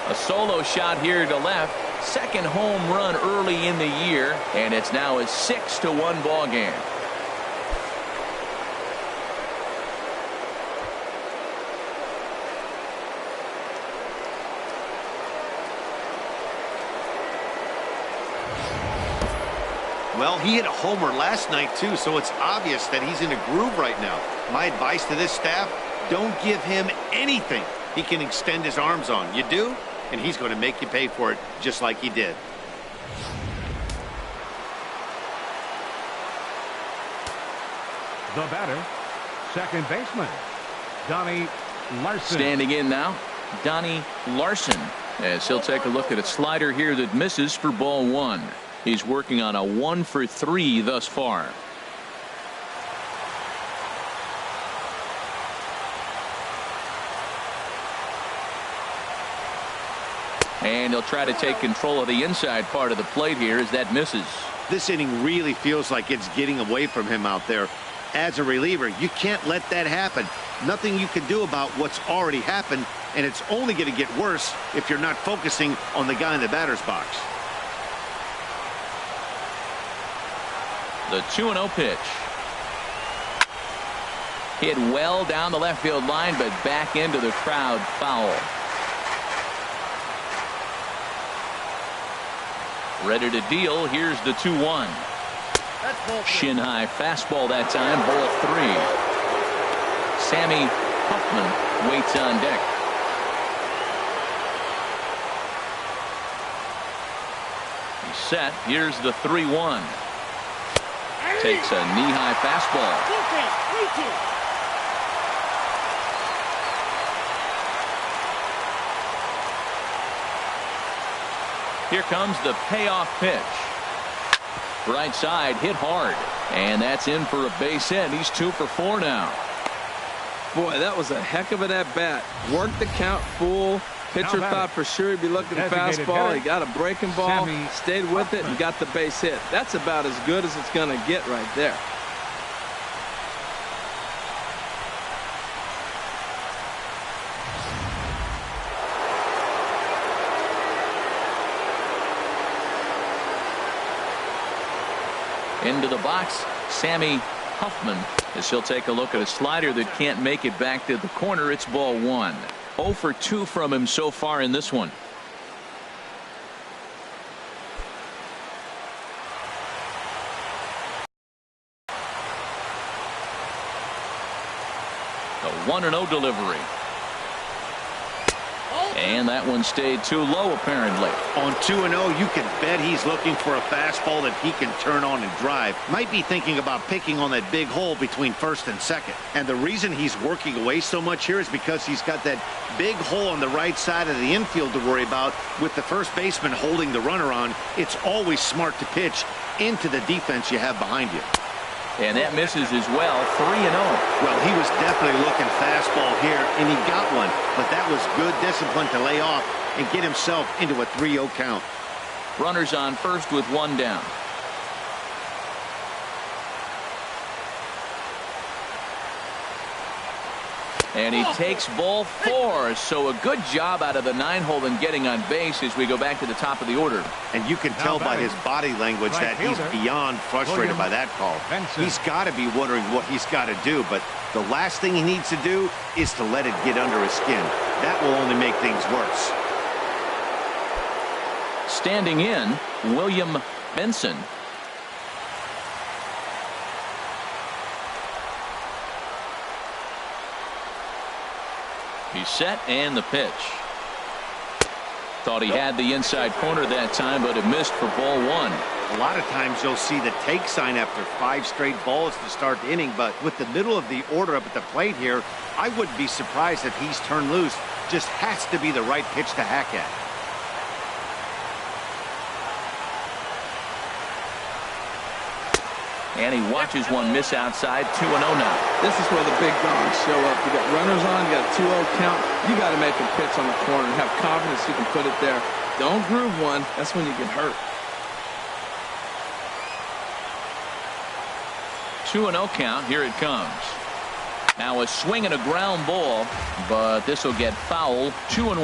Speaker 1: A solo shot here to left. Second home run early in the year, and it's now a 6-1 ball game.
Speaker 4: Well, he hit a homer last night, too, so it's obvious that he's in a groove right now. My advice to this staff, don't give him anything he can extend his arms on. You do, and he's going to make you pay for it just like he did.
Speaker 5: The batter, second baseman Donnie Larson.
Speaker 1: Standing in now, Donnie Larson, as he'll take a look at a slider here that misses for ball 1. He's working on a 1 for 3 thus far. And he'll try to take control of the inside part of the plate here as that misses.
Speaker 4: This inning really feels like it's getting away from him out there. As a reliever, you can't let that happen. Nothing you can do about what's already happened, and it's only going to get worse if you're not focusing on the guy in the batter's box.
Speaker 1: The 2-0 pitch. Hit well down the left field line, but back into the crowd foul. Ready to deal. Here's the 2-1. Shin high fastball that time. Ball 3. Sammy Huffman waits on deck. He's set. Here's the 3-1. Takes a knee-high fastball. Here comes the payoff pitch. Right side, hit hard. And that's in for a base hit. He's 2 for 4 now.
Speaker 2: Boy, that was a heck of an at-bat. Worked the count full. Pitcher thought for sure he'd be looking at fastball. He got a breaking ball, stayed with it, and got the base hit. That's about as good as it's going to get right there.
Speaker 1: Into the box, Sammy Huffman, as he'll take a look at a slider that can't make it back to the corner. It's ball one. 0 for 2 from him so far in this one. The 1-0 delivery. And that one stayed too low, apparently.
Speaker 4: On 2-0, you can bet he's looking for a fastball that he can turn on and drive. Might be thinking about picking on that big hole between first and second. And the reason he's working away so much here is because he's got that big hole on the right side of the infield to worry about. With the first baseman holding the runner on, it's always smart to pitch into the defense you have behind you.
Speaker 1: And that misses as well. 3-0.
Speaker 4: Well, he was definitely looking fastball here, and he got one. But that was good discipline to lay off and get himself into a 3-0 count.
Speaker 1: Runners on first with one down. And he takes ball 4. So a good job out of the 9-hole in getting on base as we go back to the top of the order.
Speaker 4: And you can tell by his body language that he's beyond frustrated by that call. He's got to be wondering what he's got to do, but the last thing he needs to do is to let it get under his skin. That will only make things worse.
Speaker 1: Standing in, William Benson. He's set, and the pitch. Thought he had the inside corner that time, but it missed for ball 1.
Speaker 4: A lot of times you'll see the take sign after 5 straight balls to start the inning, but with the middle of the order up at the plate here, I wouldn't be surprised if he's turned loose. Just has to be the right pitch to hack at.
Speaker 1: And he watches one miss outside. 2-0 now.
Speaker 2: This is where the big dogs show up. You got runners on, you got a 2-0 count. You got to make a pitch on the corner and have confidence you can put it there. Don't groove one. That's when you get hurt.
Speaker 1: 2-0 count. Here it comes. Now a swing and a ground ball, but this will get foul. 2-1.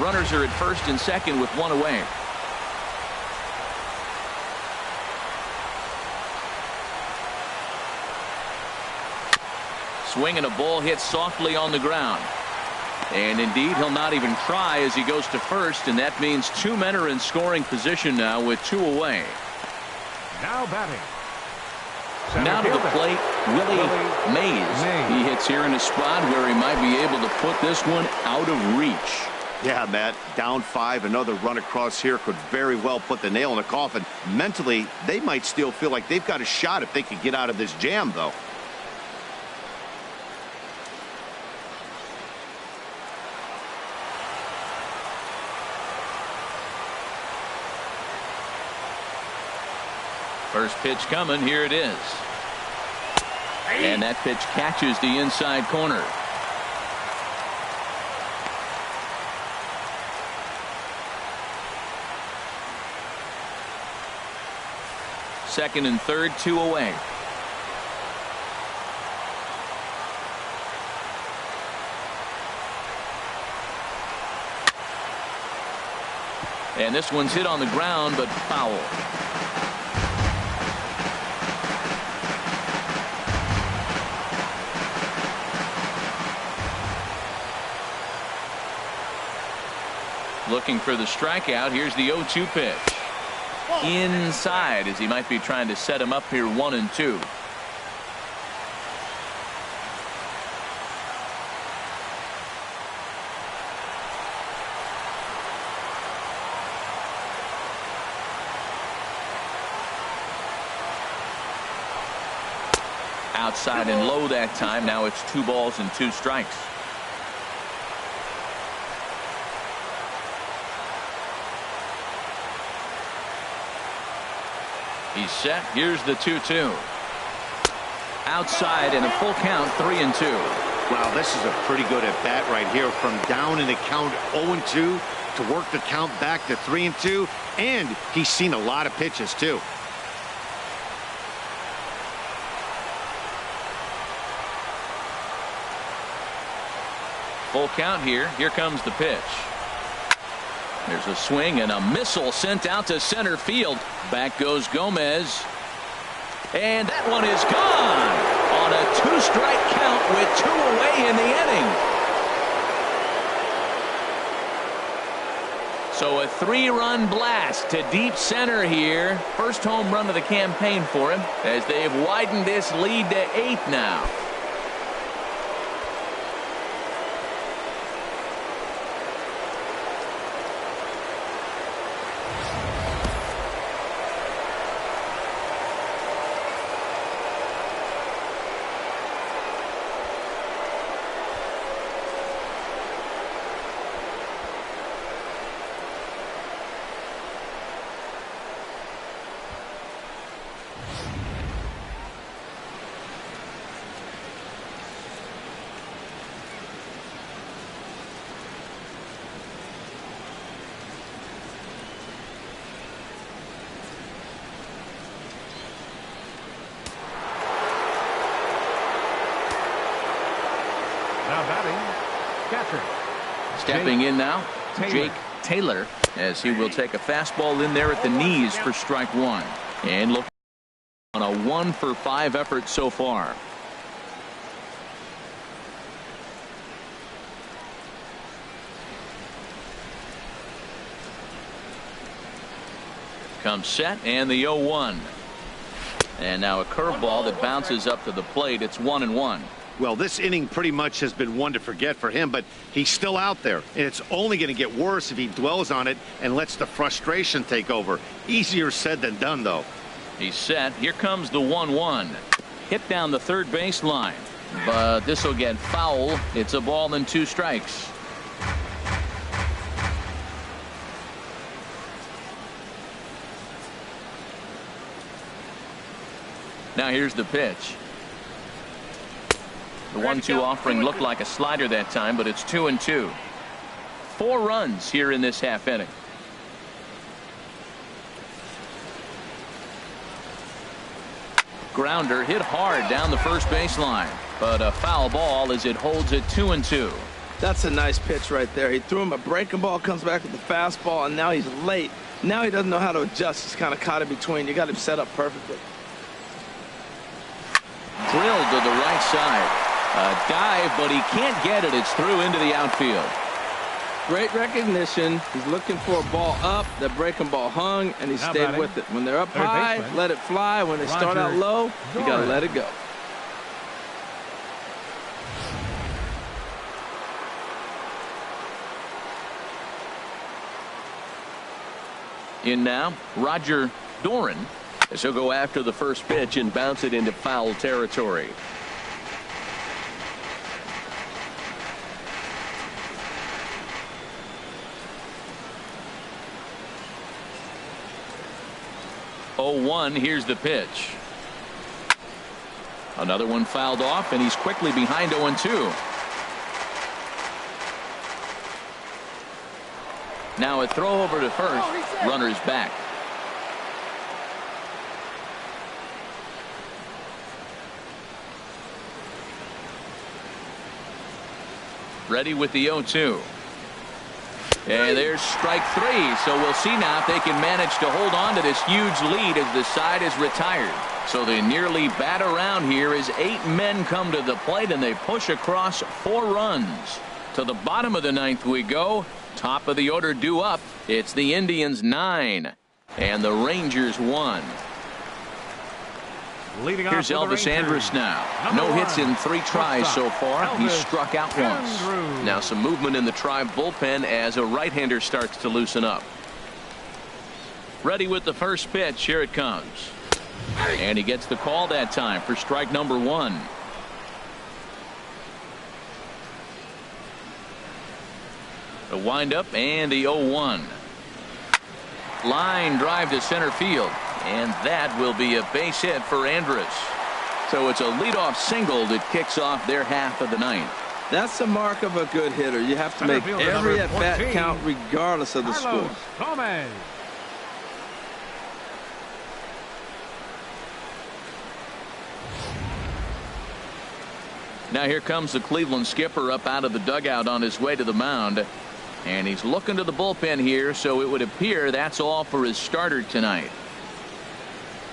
Speaker 1: Runners are at first and second with one away. Swing and a ball hit softly on the ground. And indeed, he'll not even try as he goes to first, and that means 2 men are in scoring position now with 2 away.
Speaker 5: Now batting.
Speaker 1: Now to the plate, Willie Mays. He hits here in a spot where he might be able to put this one out of reach.
Speaker 4: Yeah, Matt, down 5, another run across here could very well put the nail in the coffin. Mentally, they might still feel like they've got a shot if they could get out of this jam, though.
Speaker 1: First pitch coming. Here it is. And that pitch catches the inside corner. Second and third, 2 away. And this one's hit on the ground, but foul. Looking for the strikeout. Here's the 0-2 pitch. Inside, as he might be trying to set him up here 1-2. Outside and low that time. Now it's 2 balls and 2 strikes. He's set. Here's the 2-2. Outside and a full count, 3-2.
Speaker 4: Wow, this is a pretty good at bat right here, from down in the count 0-2 to work the count back to 3-2, and he's seen a lot of pitches too.
Speaker 1: Full count here. Here comes the pitch. There's a swing and a missile sent out to center field. Back goes Gomez. And that one is gone on a 2-strike count with 2 away in the inning. So a 3-run blast to deep center here. First home run of the campaign for him as they've widened this lead to 8 now.
Speaker 5: Now batting, catcher.
Speaker 1: Stepping in now, Jake Taylor, as he will take a fastball in there at the knees for strike 1. And look on a 1-for-5 effort so far. Comes set and the 0-1. And now a curveball that bounces up to the plate. It's 1-1.
Speaker 4: Well, this inning pretty much has been one to forget for him, but he's still out there, and it's only going to get worse if he dwells on it and lets the frustration take over. Easier said than done, though.
Speaker 1: He's set. Here comes the 1-1. Hit down the third base line, but this will get foul. It's a ball and 2 strikes. Now here's the pitch. The 1-2 offering looked like a slider that time, but it's 2-2. 4 runs here in this half inning. Grounder hit hard down the first baseline, but a foul ball as it holds it 2-2.
Speaker 2: That's a nice pitch right there. He threw him a breaking ball, comes back with the fastball, and now he's late. Now he doesn't know how to adjust. He's kind of caught in between. You got him set up perfectly.
Speaker 1: Drilled to the right side. A dive, but he can't get it. It's through into the outfield.
Speaker 2: Great recognition. He's looking for a ball up. The breaking ball hung, and he stayed with it. When they're up high, let it fly. When they start out low, you got to let it go.
Speaker 1: In now, Roger Doran, as he'll go after the first pitch and bounce it into foul territory. Here's the pitch. Another one fouled off, and he's quickly behind 0-2. Now a throw over to first. Runner's back. Ready with the 0-2. And there's strike 3. So we'll see now if they can manage to hold on to this huge lead as the side is retired. So they nearly bat around here as 8 men come to the plate, and they push across 4 runs. To the bottom of the 9th we go. Top of the order due up. It's the Indians 9 and the Rangers 1. Here's Elvis Andrus now. No hits in 3 tries so far. He's struck out once. Now some movement in the Tribe bullpen as a right-hander starts to loosen up. Ready with the first pitch. Here it comes. And he gets the call that time for strike number 1. The windup and the 0-1. Line drive to center field. And that will be a base hit for Andrus. So it's a leadoff single that kicks off their half of the 9th.
Speaker 2: That's the mark of a good hitter. You have to make every at-bat count regardless of the score.
Speaker 5: Gomez.
Speaker 1: Now here comes the Cleveland skipper up out of the dugout on his way to the mound. And he's looking to the bullpen here, so it would appear that's all for his starter tonight.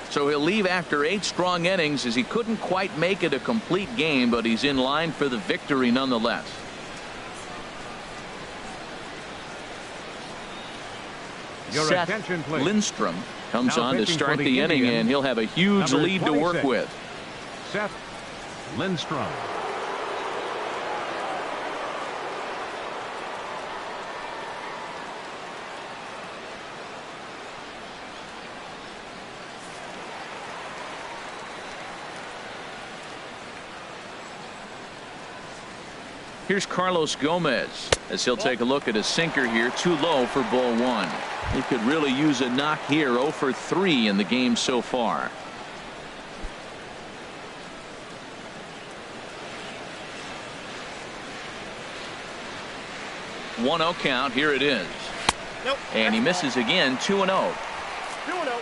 Speaker 1: So he'll leave after 8 strong innings, as he couldn't quite make it a complete game, but he's in line for the victory nonetheless.
Speaker 5: Your
Speaker 1: Seth
Speaker 5: attention, please.
Speaker 1: Lindstrom comes
Speaker 5: Now
Speaker 1: on to
Speaker 5: pitching
Speaker 1: start
Speaker 5: for the
Speaker 1: the inning,
Speaker 5: Indians,
Speaker 1: and he'll have a huge
Speaker 5: number
Speaker 1: lead to work
Speaker 5: 26.
Speaker 1: with.
Speaker 5: Seth Lindstrom.
Speaker 1: Here's Carlos Gomez, as he'll take a look at a sinker here, too low for ball 1. He could really use a knock here. 0 for 3 in the game so far. One 0 count. Here it is.
Speaker 6: Nope.
Speaker 1: And he misses again. 2-0.
Speaker 6: 2-0.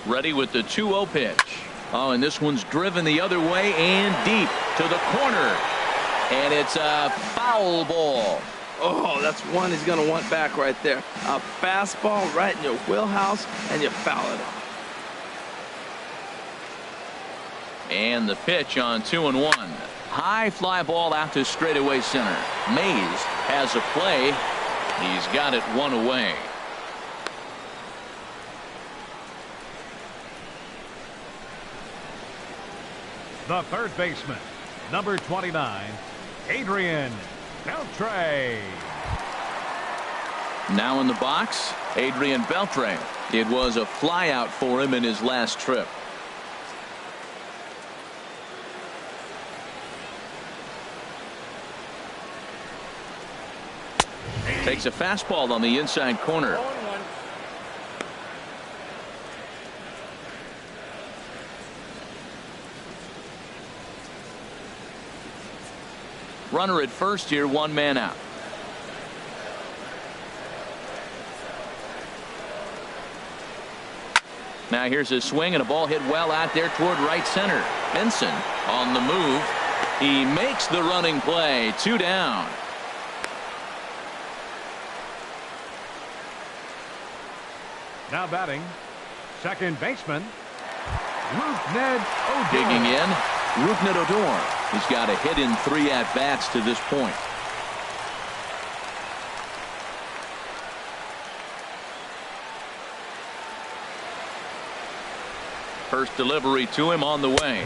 Speaker 1: Ready with the 2-0 pitch. Oh, and this one's driven the other way and deep to the corner. And it's a foul ball.
Speaker 2: Oh, that's one he's going to want back right there. A fastball right in your wheelhouse, and you foul it off.
Speaker 1: And the pitch on 2-1. High fly ball out to straightaway center. Mays has a play. He's got it 1 away.
Speaker 5: The third baseman, number 29, Adrian Beltre.
Speaker 1: Now in the box, Adrian Beltre. It was a flyout for him in his last trip. Takes a fastball on the inside corner.
Speaker 6: 0-1.
Speaker 1: Runner at first here, 1 man out. Now here's a swing and a ball hit well out there toward right center. Benson on the move. He makes the running play. 2 down.
Speaker 5: Now batting, second baseman, Rougned Odor.
Speaker 1: Digging in, Rougned Odor. He's got a hit in 3 at-bats to this point. First delivery to him on the way.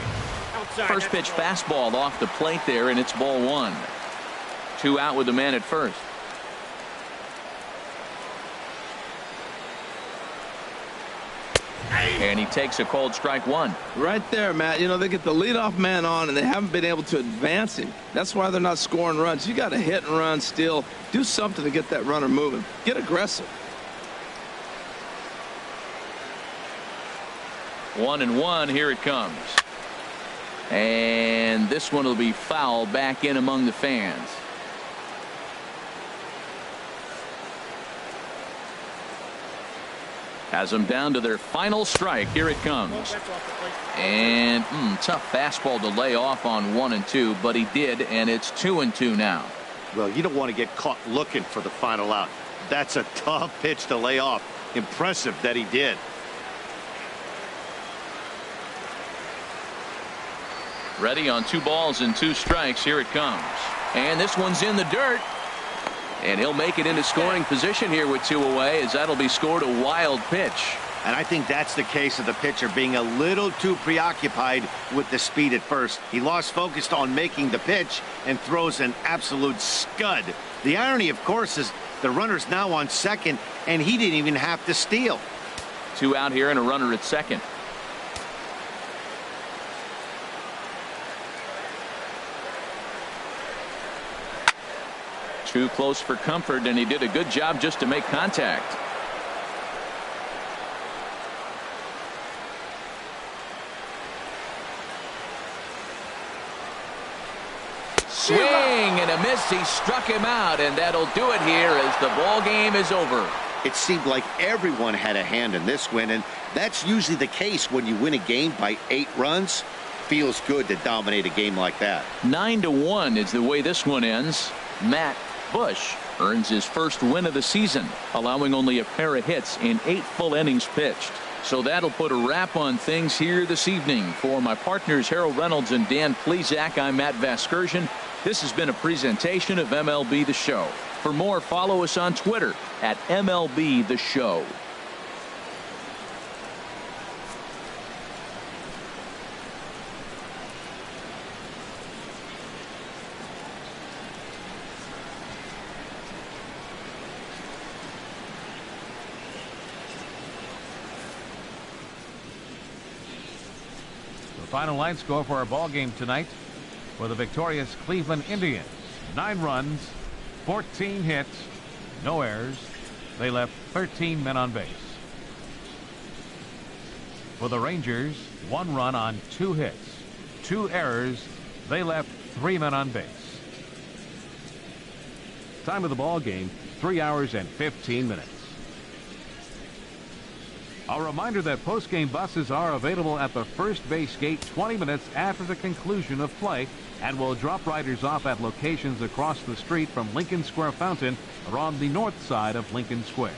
Speaker 6: Outside.
Speaker 1: First pitch fastball off the plate there, and it's ball 1. 2 out with the man at first. And he takes a called strike 1.
Speaker 2: Right there, Matt. You know, they get the leadoff man on, and they haven't been able to advance him. That's why they're not scoring runs. You got to hit and run, steal. Do something to get that runner moving. Get aggressive.
Speaker 1: 1-1. Here it comes. And this one will be foul back in among the fans. Has them down to their final strike. Here it comes.
Speaker 6: That's off the plate.
Speaker 1: And tough fastball to lay off on 1 and 2, but he did, and it's 2 and 2 now.
Speaker 4: Well, you don't want to get caught looking for the final out. That's a tough pitch to lay off. Impressive that he did.
Speaker 1: Ready on 2 balls and 2 strikes. Here it comes. And this one's in the dirt. And he'll make it into scoring position here with 2 away, as that'll be scored a wild pitch.
Speaker 4: And I think that's the case of the pitcher being a little too preoccupied with the speed at first. He lost focus on making the pitch and throws an absolute scud. The irony, of course, is the runner's now on second, and he didn't even have to steal.
Speaker 1: 2 out here and a runner at second. Too close for comfort, and he did a good job just to make contact. Swing and a miss. He struck him out, and that'll do it here as the ball game is over.
Speaker 4: It seemed like everyone had a hand in this win, and that's usually the case when you win a game by 8 runs. Feels good to dominate a game like that.
Speaker 1: 9-1 is the way this one ends. Matt Bush earns his first win of the season, allowing only a pair of hits in 8 full innings pitched. So that'll put a wrap on things here this evening. For my partners Harold Reynolds and Dan Plesac, I'm Matt Vasgersian. This has been a presentation of MLB The Show. For more, follow us on Twitter at MLB The Show.
Speaker 5: Final line score for our ball game tonight for the victorious Cleveland Indians: 9 runs, 14 hits, no errors. They left 13 men on base. For the Rangers, 1 run on 2 hits, 2 errors. They left 3 men on base. Time of the ball game, 3 hours and 15 minutes. A reminder that post-game buses are available at the first base gate 20 minutes after the conclusion of play and will drop riders off at locations across the street from Lincoln Square Fountain or on the north side of Lincoln Square.